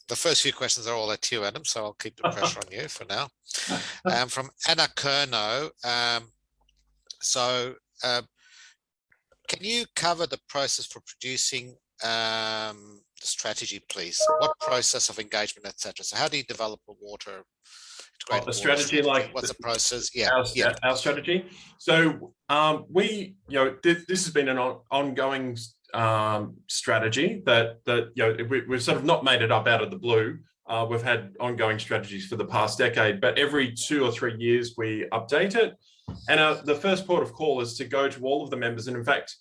The first few questions are all at you, Adam, so I'll keep the pressure on you for now. From Anna Kerno. Can you cover the process for producing the strategy, please? What process of engagement, etc.? So how do you develop a water? The strategy, what's the process? Our strategy. So this has been an ongoing strategy that we've sort of not made it up out of the blue. We've had ongoing strategies for the past decade, but every 2 or 3 years we update it. And the first port of call is to go to all of the members. And in fact,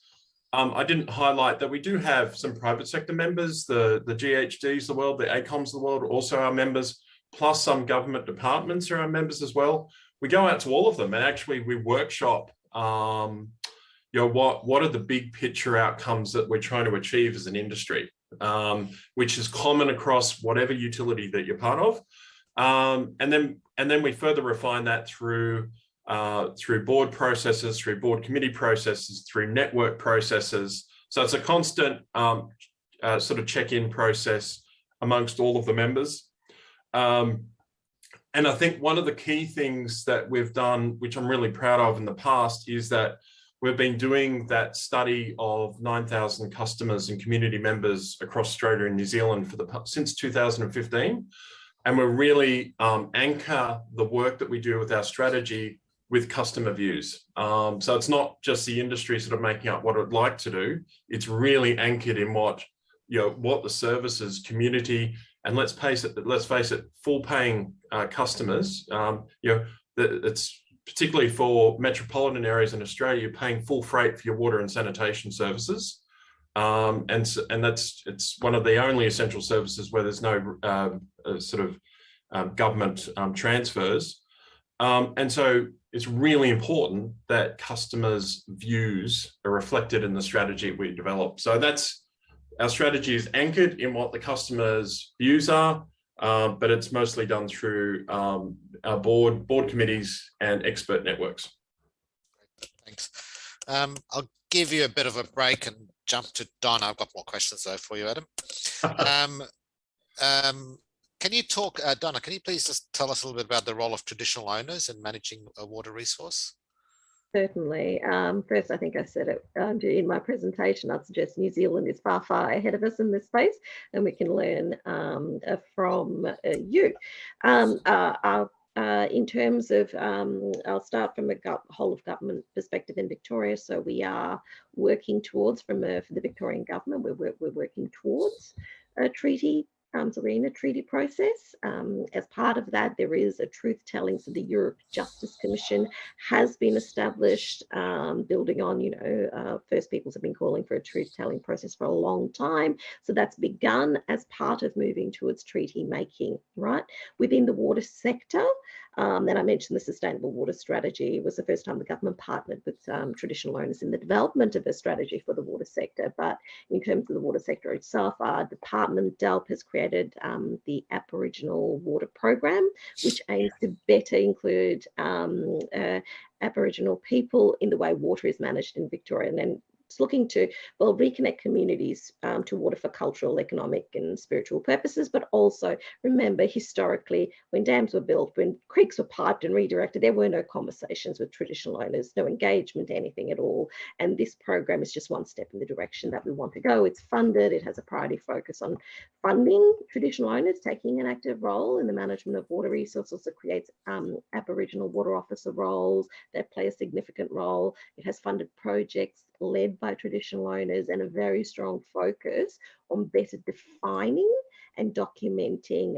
I didn't highlight that we do have some private sector members, the GHDs of the world, the ACOMs of the world, also our members, plus some government departments are our members as well. We go out to all of them and actually we workshop, what are the big picture outcomes that we're trying to achieve as an industry, which is common across whatever utility that you're part of. And then we further refine that through board processes, through board committee processes, through network processes. So it's a constant sort of check-in process amongst all of the members. And I think one of the key things that we've done, which I'm really proud of in the past, is that we've been doing that study of 9,000 customers and community members across Australia and New Zealand since 2015. And we're really anchor the work that we do with our strategy with customer views. So it's not just the industry sort of making up what it'd like to do. It's really anchored in what the services, community, and let's face it, full paying customers. It's particularly for metropolitan areas in Australia, you're paying full freight for your water and sanitation services. And it's one of the only essential services where there's no government transfers. And so it's really important that customers' views are reflected in the strategy we develop. So our strategy is anchored in what the customers' views are, but it's mostly done through our board committees and expert networks. Thanks. I'll give you a bit of a break and jump to Donna. I've got more questions though for you, Adam. Can you talk, Donna, can you please just tell us a little bit about the role of traditional owners in managing a water resource? Certainly. First, I think I said it in my presentation, I'd suggest New Zealand is far, far ahead of us in this space, and we can learn from you. In terms of, I'll start from a whole of government perspective in Victoria. So we are working towards, for the Victorian government, we're working towards a treaty. So we're in a treaty process. As part of that, there is a truth telling. So the Europe Justice Commission has been established, building on, First Peoples have been calling for a truth telling process for a long time. So that's begun as part of moving towards treaty making, right? Within the water sector, and I mentioned the Sustainable Water Strategy. It was the first time the government partnered with traditional owners in the development of a strategy for the water sector. But in terms of the water sector itself, our department, DELP, has created the Aboriginal Water Program, which aims to better include Aboriginal people in the way water is managed in Victoria. And then it's looking to, well, reconnect communities to water for cultural, economic and spiritual purposes, but also remember historically when dams were built, when creeks were piped and redirected, there were no conversations with traditional owners, no engagement, anything at all. And this program is just one step in the direction that we want to go. It's funded, it has a priority focus on funding traditional owners, taking an active role in the management of water resources. It creates Aboriginal water officer roles that play a significant role. It has funded projects led by traditional owners and a very strong focus on better defining and documenting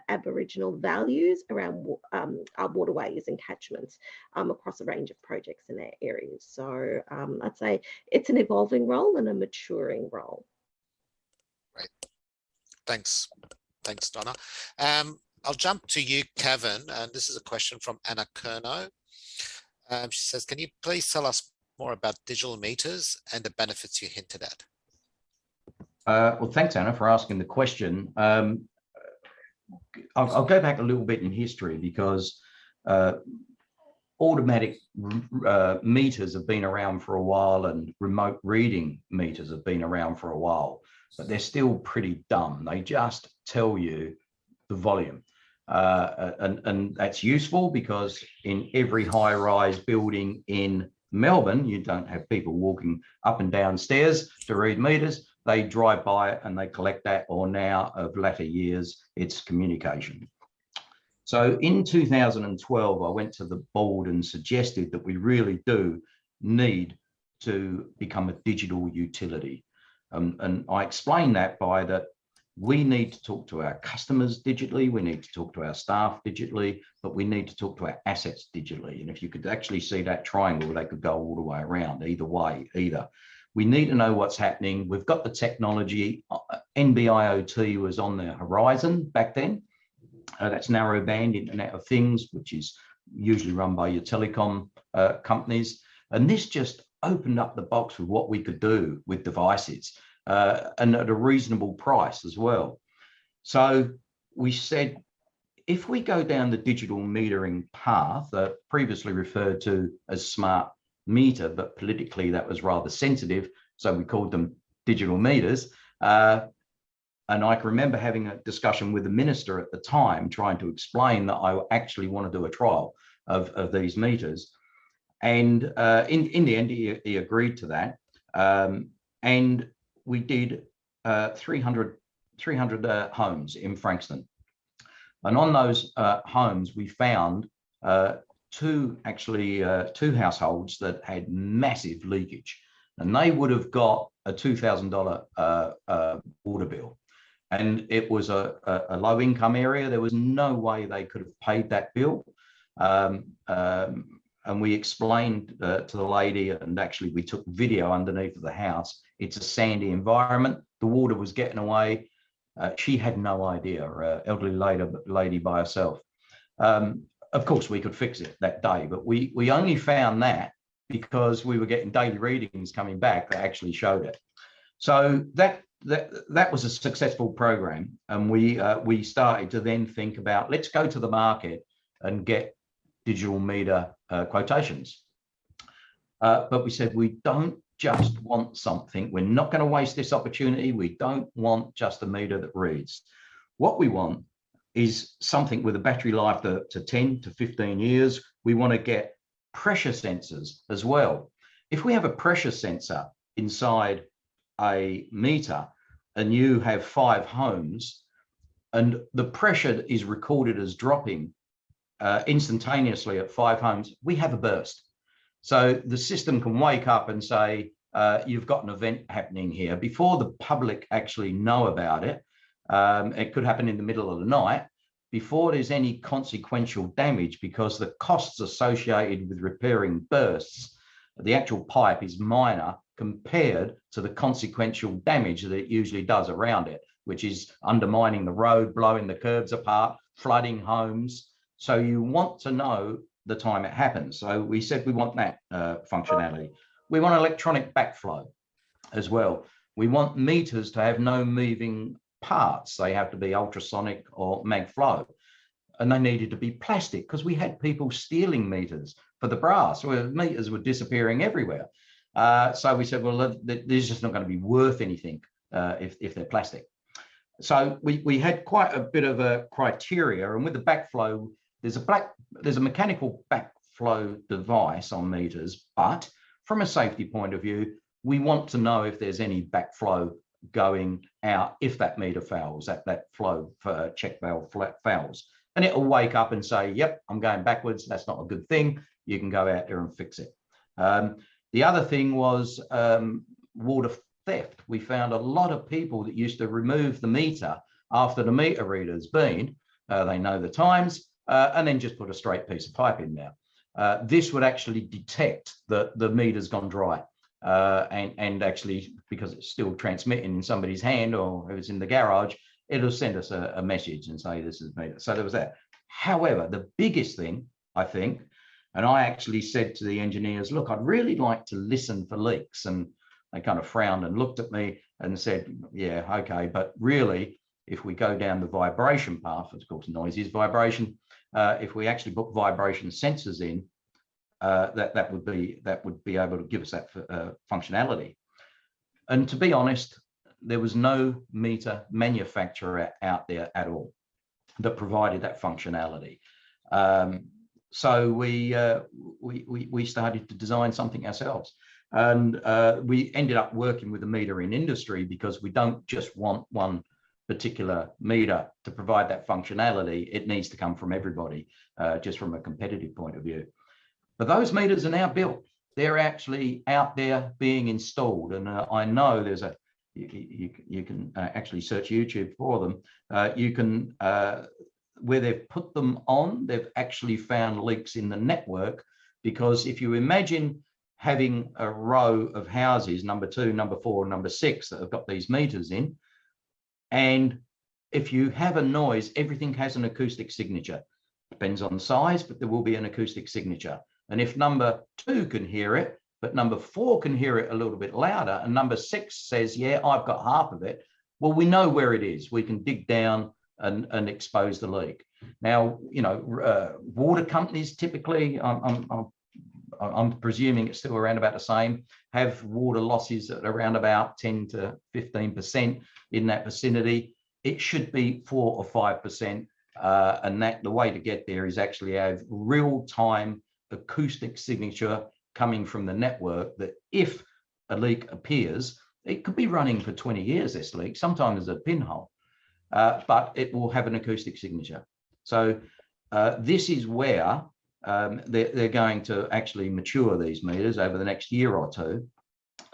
Aboriginal values around our waterways and catchments across a range of projects in their areas. So I'd say it's an evolving role and a maturing role. Great. Thanks, Donna. I'll jump to you, Kevin, and this is a question from Anna Kerno. She says, can you please tell us more about digital meters and the benefits you hinted at? Well, thanks, Anna, for asking the question. I'll go back a little bit in history because automatic meters have been around for a while and remote reading meters have been around for a while, but they're still pretty dumb. They just tell you the volume. And that's useful because in every high-rise building in Melbourne, you don't have people walking up and down stairs to read meters. They drive by and they collect that, or now of latter years, it's communication. So in 2012, I went to the board and suggested that we really do need to become a digital utility. And I explain that by that we need to talk to our customers digitally, we need to talk to our staff digitally, but we need to talk to our assets digitally. And if you could actually see that triangle, they could go all the way around, either way, either. We need to know what's happening. We've got the technology. NB-IoT was on the horizon back then. That's narrowband Internet of Things, which is usually run by your telecom companies. And this just opened up the box with what we could do with devices, and at a reasonable price as well. So we said, if we go down the digital metering path, previously referred to as smart meter, but politically that was rather sensitive, so we called them digital meters. And I can remember having a discussion with the minister at the time, trying to explain that I actually want to do a trial of these meters. And in the end, he agreed to that. And we did 300 homes in Frankston. And on those homes, we found two households that had massive leakage. And they would have got a $2,000 water bill. And it was a low income area. There was no way they could have paid that bill. And we explained to the lady, and actually we took video underneath of the house. It's a sandy environment. The water was getting away. She had no idea, elderly lady by herself. Of course, we could fix it that day, but we only found that because we were getting daily readings coming back that actually showed it. So that was a successful program, and we started to then think about, let's go to the market and get digital meter quotations. But we said, we don't just want something. We're not going to waste this opportunity. We don't want just a meter that reads. What we want is something with a battery life to 10 to 15 years. We want to get pressure sensors as well. If we have a pressure sensor inside a meter and you have 5 homes and the pressure is recorded as dropping instantaneously at 5 homes, we have a burst. So the system can wake up and say, you've got an event happening here before the public actually know about it. It could happen in the middle of the night before there's any consequential damage, because the costs associated with repairing bursts, the actual pipe is minor compared to the consequential damage that it usually does around it, which is undermining the road, blowing the curbs apart, flooding homes. So you want to know the time it happens. So we said we want that functionality. We want electronic backflow as well. We want meters to have no moving parts. They have to be ultrasonic or mag flow. And they needed to be plastic, because we had people stealing meters for the brass, where meters were disappearing everywhere. So we said, well, this is just not going to be worth anything if they're plastic. So we had quite a bit of a criteria, and with the backflow, there's a mechanical backflow device on meters, but from a safety point of view, we want to know if there's any backflow going out if that meter fails, that flow check valve fails. And it'll wake up and say, yep, I'm going backwards. That's not a good thing. You can go out there and fix it. The other thing was water theft. We found a lot of people that used to remove the meter after the meter reader's been, they know the times, and then just put a straight piece of pipe in there. This would actually detect that the meter's gone dry. And actually, because it's still transmitting in somebody's hand, or if it's in the garage, it'll send us a message and say this is meter. So there was that. However, the biggest thing, I think, and I actually said to the engineers, look, I'd really like to listen for leaks. And they kind of frowned and looked at me and said, yeah, okay, but really, if we go down the vibration path, of course, noise is vibration. If we actually put vibration sensors in, that would be able to give us that functionality. And to be honest, there was no meter manufacturer out there at all that provided that functionality. So we started to design something ourselves, and we ended up working with the metering industry, because we don't just want one particular meter to provide that functionality. It needs to come from everybody, just from a competitive point of view. But those meters are now built. they're actually out there being installed. And I know there's a, you can actually search YouTube for them. You can, where they've put them on, they've actually found leaks in the network, because if you imagine having a row of houses, number 2, number 4, and number 6, that have got these meters in, and if you have a noise, everything has an acoustic signature. Depends on size, but there will be an acoustic signature. And if number 2 can hear it, but number 4 can hear it a little bit louder, and number 6 says, yeah, I've got half of it, well, we know where it is. We can dig down and expose the leak. Now, you know, water companies typically, I'm presuming it's still around about the same, have water losses at around about 10 to 15% in that vicinity. It should be 4 or 5%. And that the way to get there is actually have real-time acoustic signature coming from the network, that if a leak appears, it could be running for 20 years, this leak, sometimes a pinhole, but it will have an acoustic signature. So this is where they're going to actually mature these meters over the next year or two.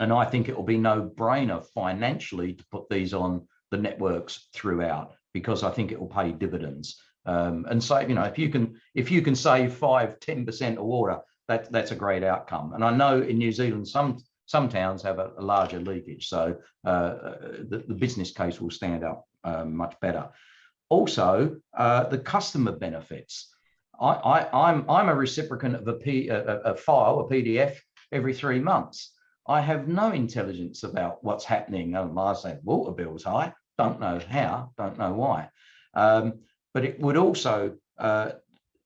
And I think it will be no brainer financially to put these on the networks throughout, because I think it will pay dividends. And so, you know, if you can save 5–10% of water, that's a great outcome. And I know in New Zealand, some towns have a larger leakage, so the business case will stand up much better. Also, the customer benefits. I'm a reciprocant of a file, a PDF, every 3 months. I have no intelligence about what's happening. I say water bill's high, don't know how, don't know why. But it would also,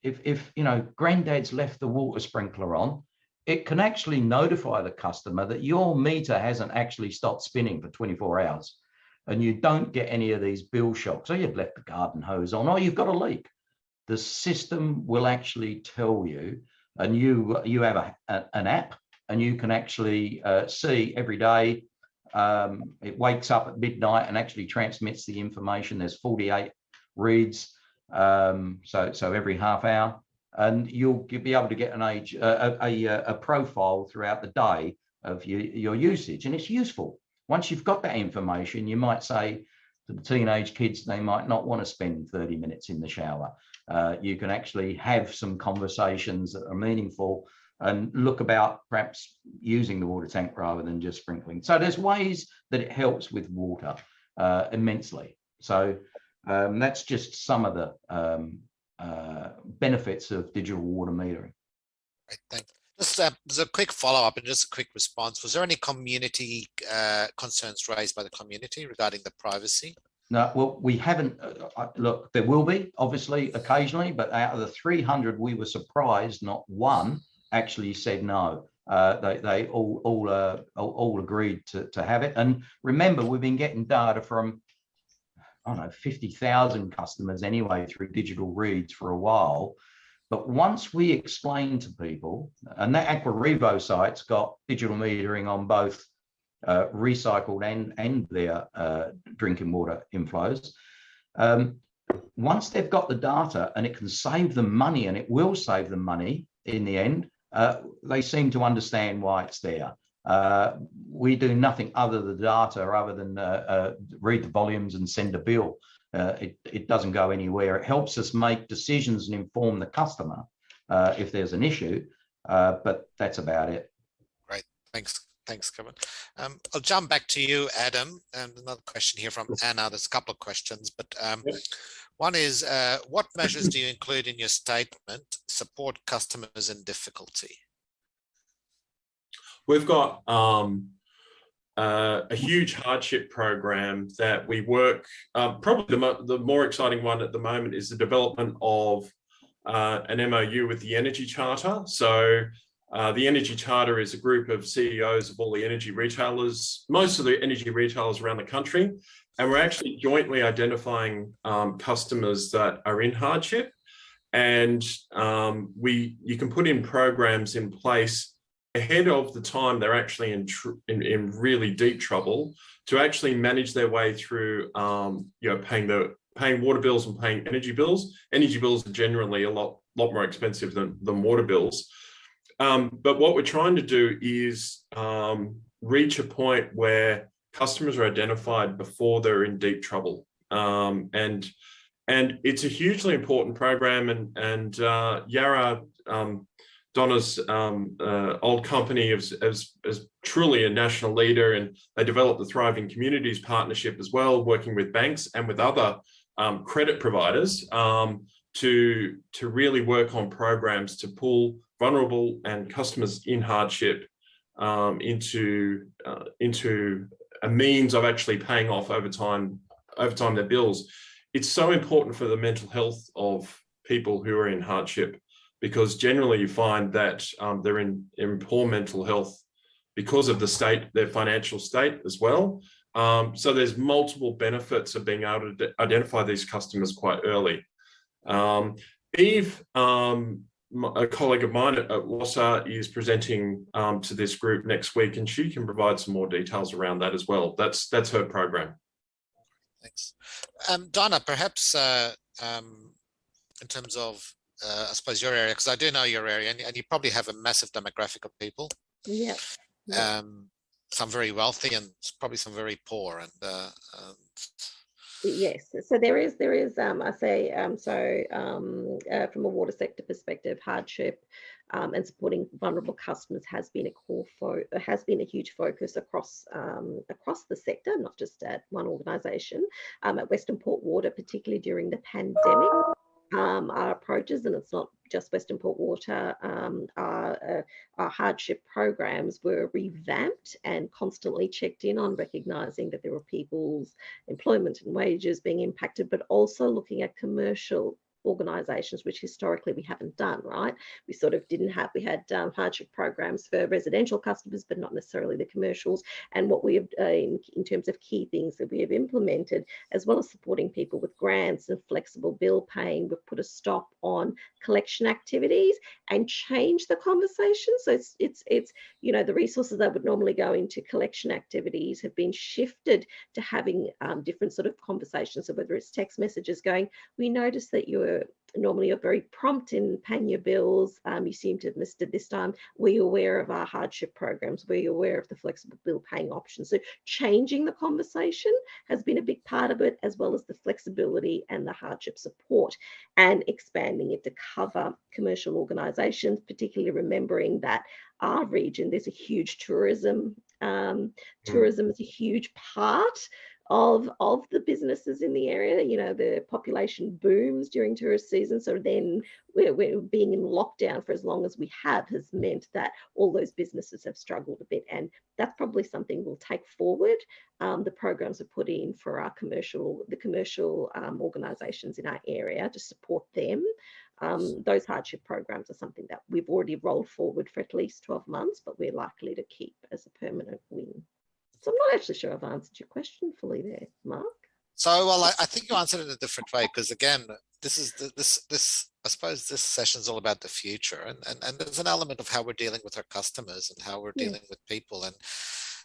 if you know, granddad's left the water sprinkler on, it can actually notify the customer that your meter hasn't actually stopped spinning for 24 hours. And you don't get any of these bill shocks. So you've left the garden hose on, or you've got a leak. The system will actually tell you, and you have an app, and you can actually see every day. It wakes up at midnight and actually transmits the information. There's 48 reads, so every half hour, and you'll be able to get a profile throughout the day of your usage, and it's useful. Once you've got that information, you might say to the teenage kids, they might not want to spend 30 minutes in the shower. You can actually have some conversations that are meaningful and look about perhaps using the water tank rather than just sprinkling. So there's ways that it helps with water immensely. So that's just some of the benefits of digital water metering. Great, thanks. Just there's a quick follow-up and just a quick response. Was there any community concerns raised by the community regarding the privacy? No, well, we haven't. Look, there will be, obviously, occasionally, but out of the 300, we were surprised not one actually said no. They all agreed to have it. And remember, we've been getting data from, I don't know, 50,000 customers anyway through digital reads for a while. But once we explain to people, and that Aqua Revo site's got digital metering on both recycled and their drinking water inflows. Once they've got the data and it can save them money, and it will save them money in the end, they seem to understand why it's there. We do nothing other than data, other than read the volumes and send a bill. It doesn't go anywhere. It helps us make decisions and inform the customer if there's an issue, but that's about it. Great, thanks, Kevin. I'll jump back to you, Adam, and another question here from Anna. There's a couple of questions, but one is, what measures do you include in your statement support customers in difficulty? We've got a huge hardship program that we work. Probably the more exciting one at the moment is the development of an MOU with the Energy Charter. So the Energy Charter is a group of CEOs of all the energy retailers, most of the energy retailers around the country, and we're actually jointly identifying customers that are in hardship, and you can put in programs in place ahead of the time they're actually in really deep trouble to actually manage their way through, paying water bills and paying energy bills. Energy bills are generally a lot more expensive than water bills. But what we're trying to do is reach a point where customers are identified before they're in deep trouble. And it's a hugely important program. And Yarra, Donna's old company, is truly a national leader, and they developed the Thriving Communities Partnership as well, working with banks and with other credit providers to really work on programs to pull vulnerable and customers in hardship into a means of actually paying off over time their bills. It's so important for the mental health of people who are in hardship, because generally you find that they're in poor mental health because of the state, their financial state as well. So there's multiple benefits of being able to identify these customers quite early. Eve, a colleague of mine at WASA, is presenting to this group next week, and she can provide some more details around that as well. That's her program. Thanks. Donna, perhaps in terms of, I suppose, your area, because I do know your area, and you probably have a massive demographic of people. Yeah. Some very wealthy and probably some very poor. And yes, so there is I say from a water sector perspective, hardship and supporting vulnerable customers has been a huge focus across the sector, not just at one organisation. At Western Port Water, particularly during the pandemic, our approaches, and it's not just Western Port Water, our hardship programs were revamped and constantly checked in on recognising that there were people's employment and wages being impacted, but also looking at commercial organisations, which historically we haven't done, right? We sort of didn't have, we had hardship programs for residential customers, but not necessarily the commercials. And what we have, in terms of key things that we have implemented, as well as supporting people with grants and flexible bill paying, we've put a stop on collection activities and changed the conversation. So it's you know, the resources that would normally go into collection activities have been shifted to having different sort of conversations. So whether it's text messages going, we noticed that you're very prompt in paying your bills. You seem to have missed it this time. Were you aware of our hardship programs? Were you aware of the flexible bill paying options? So changing the conversation has been a big part of it, as well as the flexibility and the hardship support, and expanding it to cover commercial organisations, particularly remembering that our region, there's a huge tourism. Tourism is a huge part of the businesses in the area. You know, the population booms during tourist season. So then we're being in lockdown for as long as we have has meant that all those businesses have struggled a bit. And that's probably something we'll take forward. The programs are put in for our commercial organisations in our area to support them. Those hardship programs are something that we've already rolled forward for at least 12 months, but we're likely to keep as a permanent win. So I'm not actually sure I've answered your question fully there, Mark. So, well, I think you answered it in a different way, because again, this I suppose this session is all about the future, and there's an element of how we're dealing with our customers and how we're dealing with people. And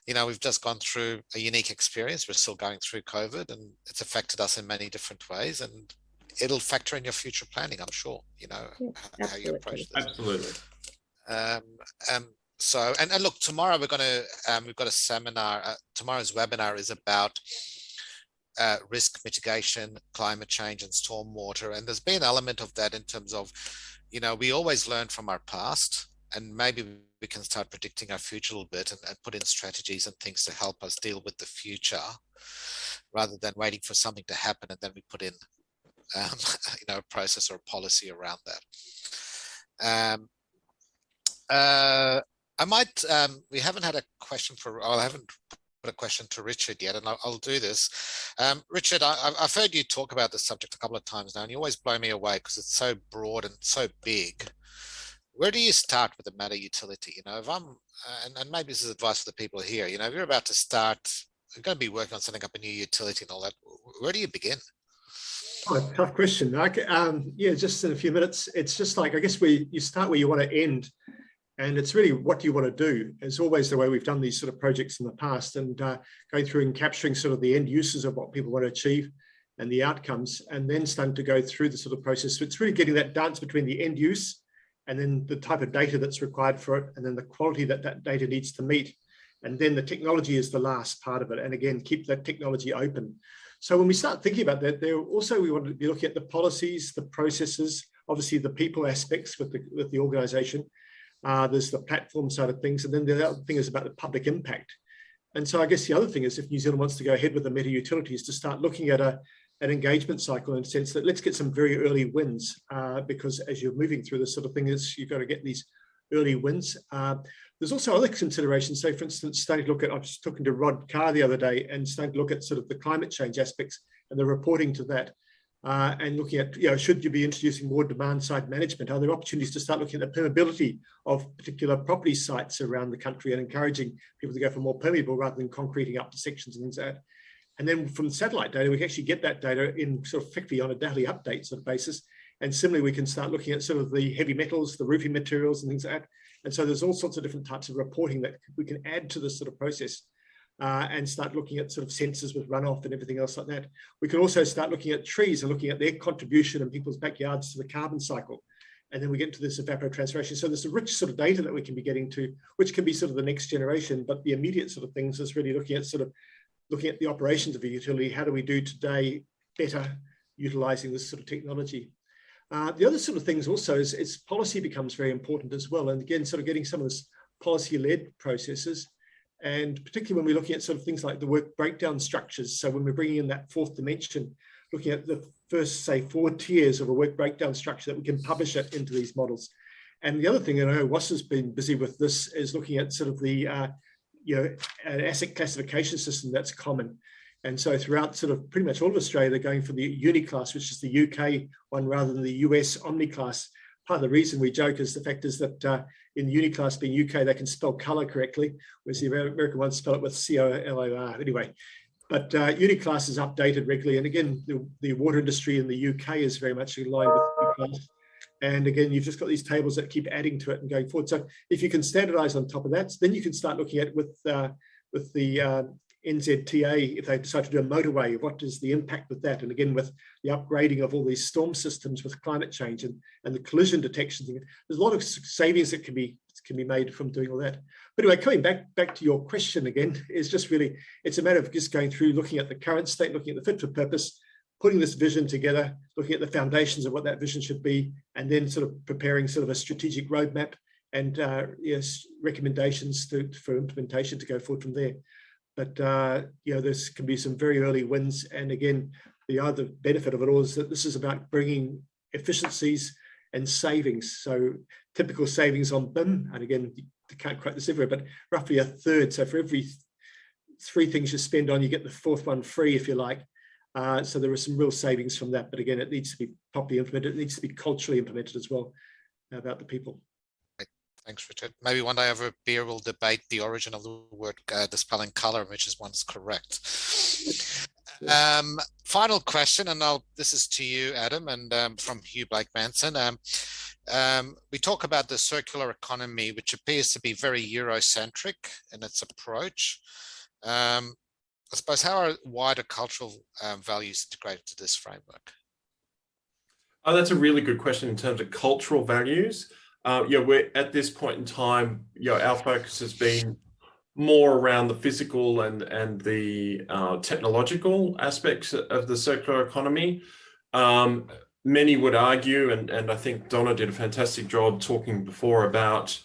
you know, we've just gone through a unique experience. We're still going through COVID, and it's affected us in many different ways, and it'll factor in your future planning, I'm sure, you know, how you approach this. Absolutely. So, and look, tomorrow we've got a seminar. Tomorrow's webinar is about risk mitigation, climate change, and stormwater. And there's been an element of that in terms of, you know, we always learn from our past, and maybe we can start predicting our future a little bit and put in strategies and things to help us deal with the future, rather than waiting for something to happen and then we put in, you know, a process or a policy around that. I might, we haven't had a question I haven't put a question to Richard yet, and I'll do this. Richard, I've heard you talk about this subject a couple of times now, and you always blow me away because it's so broad and so big. Where do you start with a matter utility? You know, if I'm, and maybe this is advice for the people here, you know, if you're about to start, you're going to be working on setting up a new utility and all that, where do you begin? Oh, tough question, Mark. Yeah, just in a few minutes. It's just like, I guess you start where you want to end. And it's really what you want to do. It's always the way we've done these sort of projects in the past, and going through and capturing sort of the end uses of what people want to achieve and the outcomes, and then starting to go through the sort of process. So it's really getting that dance between the end use and then the type of data that's required for it, and then the quality that that data needs to meet. And then the technology is the last part of it. And again, keep that technology open. So when we start thinking about that, there also we want to be looking at the policies, the processes, obviously the people aspects with the organization. There's the platform side of things. And then the other thing is about the public impact. And so I guess the other thing is if New Zealand wants to go ahead with the meta utilities, to start looking at an engagement cycle in the sense that let's get some very early wins, because as you're moving through this sort of thing, you've got to get these early wins. There's also other considerations. So for instance, starting to look at, I was talking to Rod Carr the other day and starting to look at sort of the climate change aspects and the reporting to that. And looking at, should you be introducing more demand side management? Are there opportunities to start looking at the permeability of particular property sites around the country and encouraging people to go for more permeable rather than concreting up to sections and things like that? And then from satellite data, we can actually get that data in sort of effectively on a daily update sort of basis. And similarly, we can start looking at sort of the heavy metals, the roofing materials and things like that. And so there's all sorts of different types of reporting that we can add to this sort of process. And start looking at sort of sensors with runoff and everything else like that. We can also start looking at trees and looking at their contribution in people's backyards to the carbon cycle. And then we get into this evapotranspiration. So there's a rich sort of data that we can be getting to, which can be sort of the next generation, but the immediate sort of things is really looking at the operations of a utility. How do we do today better utilizing this sort of technology? The other sort of things also is policy becomes very important as well. And again, sort of getting some of this policy-led processes. And particularly when we're looking at sort of things like the work breakdown structures. So when we're bringing in that fourth dimension, looking at the first, say, 4 tiers of a work breakdown structure that we can publish it into these models. And the other thing, and I know WAS has been busy with this, is looking at sort of the, an asset classification system that's common. And so throughout sort of pretty much all of Australia, they're going for the Uniclass, which is the UK one rather than the US Omniclass. Part of the reason we joke is the fact is that in Uniclass being UK, they can spell colour correctly, whereas the American ones spell it with C-O-L-O-R. Anyway, but Uniclass is updated regularly. And again, the water industry in the UK is very much in line with Uniclass. And again, you've just got these tables that keep adding to it and going forward. So if you can standardize on top of that, then you can start looking at with the NZTA, if they decide to do a motorway, what is the impact with that? And again, with the upgrading of all these storm systems with climate change and the collision detection thing, there's a lot of savings that can be made from doing all that. But anyway, coming back to your question again, is just really, it's a matter of just going through, looking at the current state, looking at the fit for purpose, putting this vision together, looking at the foundations of what that vision should be, and then sort of preparing sort of a strategic roadmap and recommendations for implementation to go forward from there. But this can be some very early wins. And again, the other benefit of it all is that this is about bringing efficiencies and savings. So typical savings on BIM, and again, you can't quote this everywhere, but roughly 1/3. So for every 3 things you spend on, you get the 4th one free, if you like. So there are some real savings from that. But again, it needs to be properly implemented. It needs to be culturally implemented as well about the people. Thanks, Richard. Maybe one day over a beer we'll debate the origin of the word dispelling colour, which is one's correct. Final question, and this is to you, Adam, and from Hugh Blake Manson. We talk about the circular economy, which appears to be very Eurocentric in its approach. I suppose, how are wider cultural values integrated to this framework? Oh, that's a really good question in terms of cultural values. We're at this point in time, our focus has been more around the physical and the technological aspects of the circular economy. Many would argue, and I think Donna did a fantastic job talking before about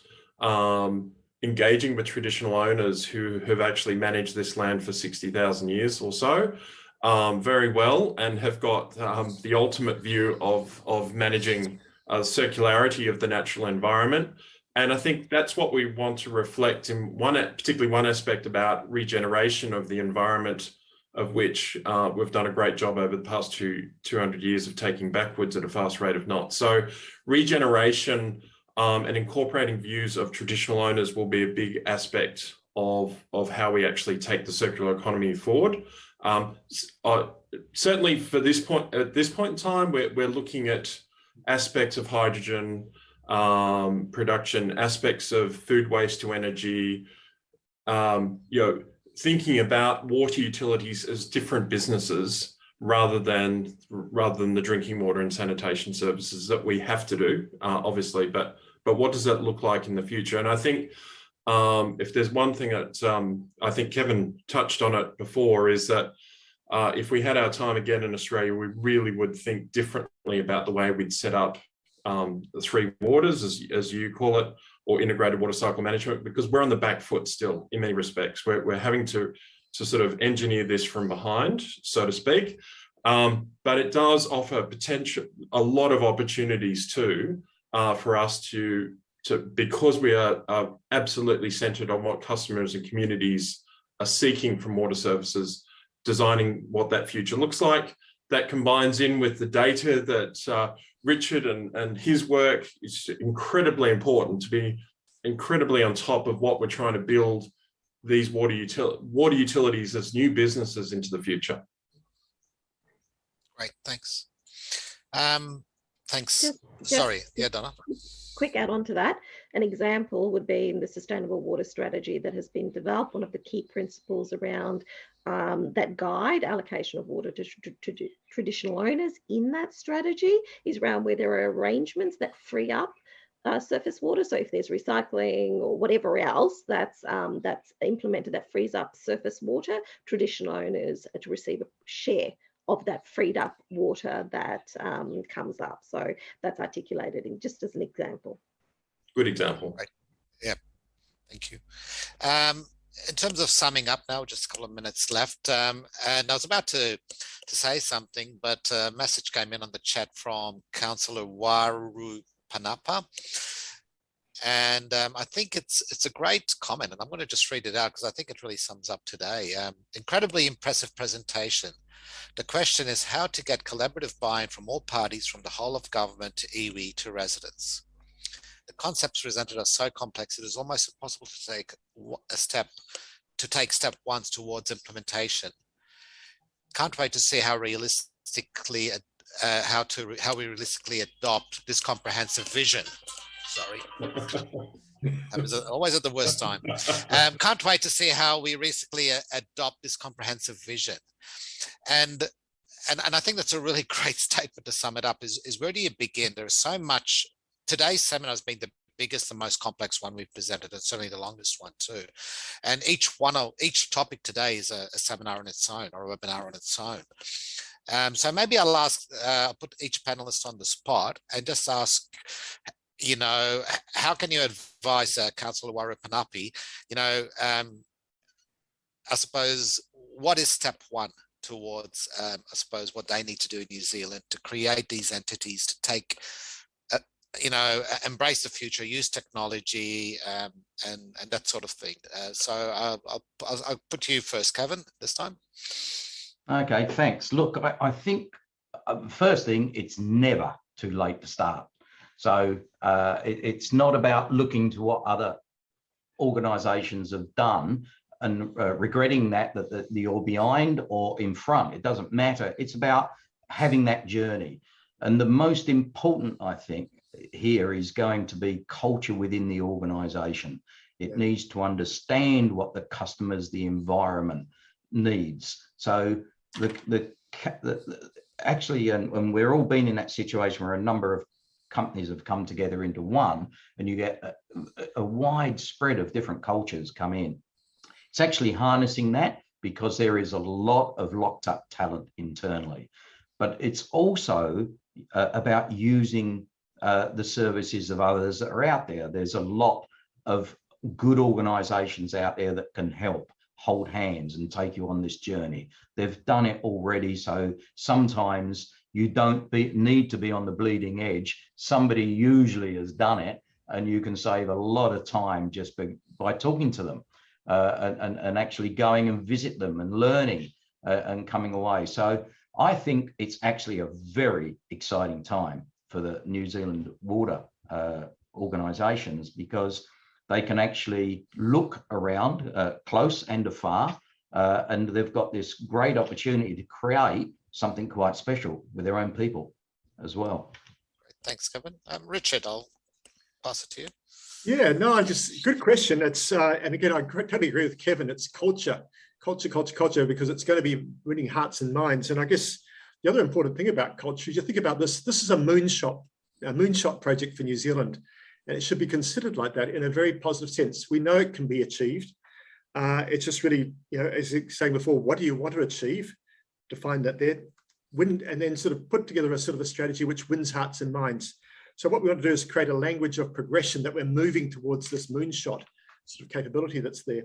engaging with traditional owners who have actually managed this land for 60,000 years or so very well, and have got the ultimate view of managing circularity of the natural environment. And I think that's what we want to reflect in particularly one aspect about regeneration of the environment, of which we've done a great job over the past 200 years of taking backwards at a fast rate of knots. So regeneration and incorporating views of traditional owners will be a big aspect of how we actually take the circular economy forward. Certainly for at this point in time, we're looking at aspects of hydrogen production, aspects of food waste to energy, thinking about water utilities as different businesses rather than the drinking water and sanitation services that we have to do, obviously, but but what does that look like in the future? And I think if there's one thing that I think Kevin touched on it before, is that if we had our time again in Australia, we really would think differently about the way we'd set up the 3 waters, as you call it, or integrated water cycle management, because we're on the back foot still in many respects. We're having to sort of engineer this from behind, so to speak. But it does offer a lot of opportunities too for us to because we are absolutely centered on what customers and communities are seeking from water services, designing what that future looks like. That combines in with the data that Richard and his work is incredibly important, to be incredibly on top of what we're trying to build these water utilities as new businesses into the future. Great, thanks. Thanks. Just Sorry, yeah, Donna. Quick add on to that. An example would be in the sustainable water strategy that has been developed. One of the key principles around that guide allocation of water to traditional owners in that strategy is around where there are arrangements that free up surface water. So if there's recycling or whatever else that's implemented that frees up surface water, traditional owners are to receive a share of that freed up water that comes up. So that's articulated in just as an example. Good example. Right. Yeah, thank you. In terms of summing up now, just a couple of minutes left, and I was about to say something, but a message came in on the chat from Councillor Waru Panapa. And I think it's a great comment, and I'm going to just read it out because I think it really sums up today. Incredibly impressive presentation. The question is how to get collaborative buy-in from all parties, from the whole of government to iwi to residents. The concepts presented are so complex it is almost impossible to take step ones towards implementation. Can't wait to see how we realistically adopt this comprehensive vision. Sorry. I was always at the worst time. Can't wait to see how we realistically adopt this comprehensive vision. And I think that's a really great statement to sum it up, is where do you begin? There's so much. Today's seminar has been the biggest and most complex one we've presented, and certainly the longest one too. And each topic today is a seminar on its own, or a webinar on its own. So maybe I'll put each panelist on the spot and just ask, you know, how can you advise Councillor Warupanapi, you know, I suppose, what is step one towards, I suppose, what they need to do in New Zealand to create these entities, to take, you know, embrace the future, use technology, and that sort of thing. So I'll put you first, Kevin, this time. Okay, thanks. Look, I think first thing, it's never too late to start. So it's not about looking to what other organisations have done and regretting that you're behind or in front. It doesn't matter. It's about having that journey. And the most important, I think, here is going to be culture within the organisation. It needs to understand what the customers, the environment needs. So actually, and we're all been in that situation where a number of companies have come together into one, and you get a wide spread of different cultures come in. It's actually harnessing that, because there is a lot of locked up talent internally, but it's also about using the services of others that are out there. There's a lot of good organisations out there that can help hold hands and take you on this journey. They've done it already, so sometimes you don't need to be on the bleeding edge. Somebody usually has done it, and you can save a lot of time just by talking to them and actually going and visit them and learning and coming away. So I think it's actually a very exciting time for the New Zealand water organisations, because they can actually look around close and afar, and they've got this great opportunity to create something quite special with their own people as well. Thanks, Kevin. Richard, I'll pass it to you. Yeah, no, good question. It's and again, I totally agree with Kevin. It's culture, because it's going to be winning hearts and minds. And I guess the other important thing about culture is you think about this. This is a moonshot project for New Zealand, And it should be considered like that in a very positive sense. We know it can be achieved. It's just really, as I was saying before, what do you want to achieve? Define that there, win, and then sort of put together a sort of a strategy which wins hearts and minds. So what we want to do is create a language of progression that we're moving towards this moonshot sort of capability that's there.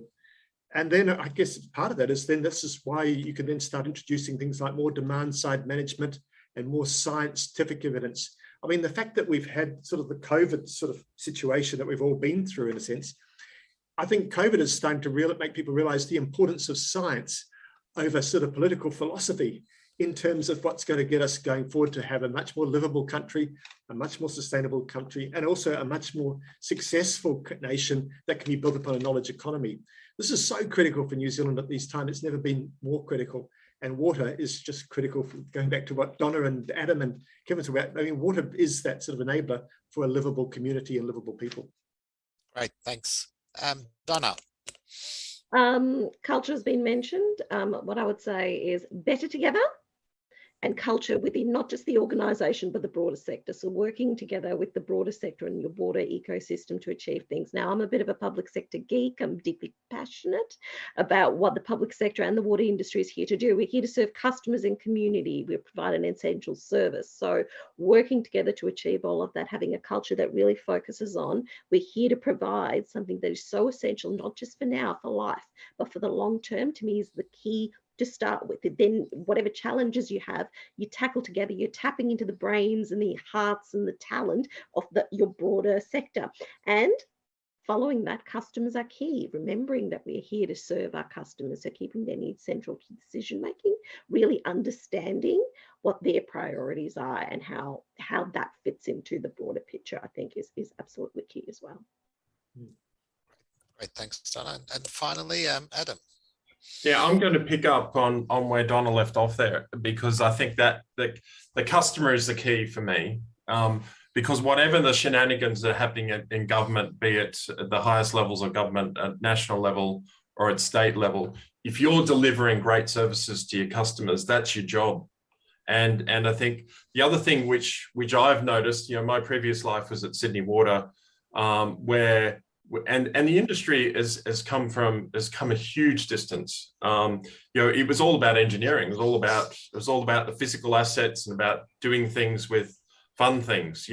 And then I guess part of that is then this is why you can then start introducing things like more demand side management and more scientific evidence. I mean, the fact that we've had sort of the COVID sort of situation that we've all been through in a sense, I think COVID is starting to make people realize the importance of science over sort of political philosophy in terms of what's going to get us going forward to have a much more livable country, a much more sustainable country, and also a much more successful nation that can be built upon a knowledge economy. This is so critical for New Zealand at this time. It's never been more critical. And water is just critical, for going back to what Donna and Adam and Kevin talked about. I mean, water is that sort of enabler for a livable community and livable people. Great, thanks. Donna. Culture has been mentioned. What I would say is better together, and culture within not just the organisation, but the broader sector. So working together with the broader sector and your broader ecosystem to achieve things. Now, I'm a bit of a public sector geek. I'm deeply passionate about what the public sector and the water industry is here to do. We're here to serve customers and community. We provide an essential service. So working together to achieve all of that, having a culture that really focuses on, we're here to provide something that is so essential, not just for now, for life, but for the long term, to me is the key to start with. Then whatever challenges you have, you tackle together. You're tapping into the brains and the hearts and the talent of your broader sector. And following that, customers are key. Remembering that we're here to serve our customers, so keeping their needs central to decision making, really understanding what their priorities are and how that fits into the broader picture, I think is absolutely key as well. Great, thanks, Donna. And finally, Adam. Yeah, I'm going to pick up on where Donna left off there, because I think that the customer is the key for me. Because whatever the shenanigans that are happening in government, be it at the highest levels of government, at national level or at state level, if you're delivering great services to your customers, that's your job. And I think the other thing which I've noticed, my previous life was at Sydney Water, where and the industry has come a huge distance. It was all about engineering. It was all about the physical assets and about doing things with fun things,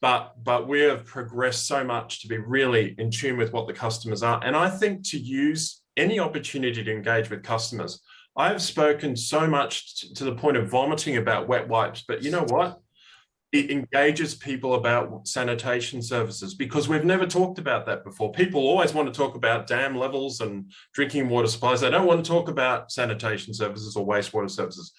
But we have progressed so much to be really in tune with what the customers are. And I think to use any opportunity to engage with customers. I have spoken so much to the point of vomiting about wet wipes, but you know what? It engages people about sanitation services, because we've never talked about that before. People always want to talk about dam levels and drinking water supplies. They don't want to talk about sanitation services or wastewater services.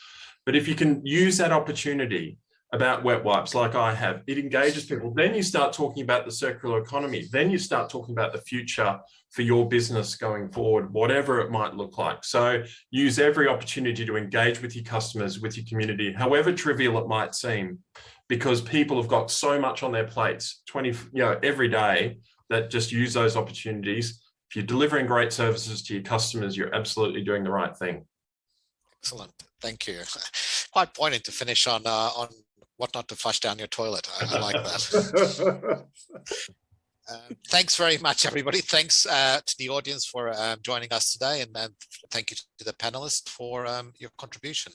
But if you can use that opportunity about wet wipes like I have, it engages people. Then you start talking about the circular economy. Then you start talking about the future for your business going forward, whatever it might look like. So use every opportunity to engage with your customers, with your community, however trivial it might seem, because people have got so much on their plates every day, that just use those opportunities. If you're delivering great services to your customers, you're absolutely doing the right thing. Excellent, thank you. Quite poignant to finish on what not to flush down your toilet. I like that. Thanks very much, everybody. Thanks to the audience for joining us today, and thank you to the panelists for your contribution.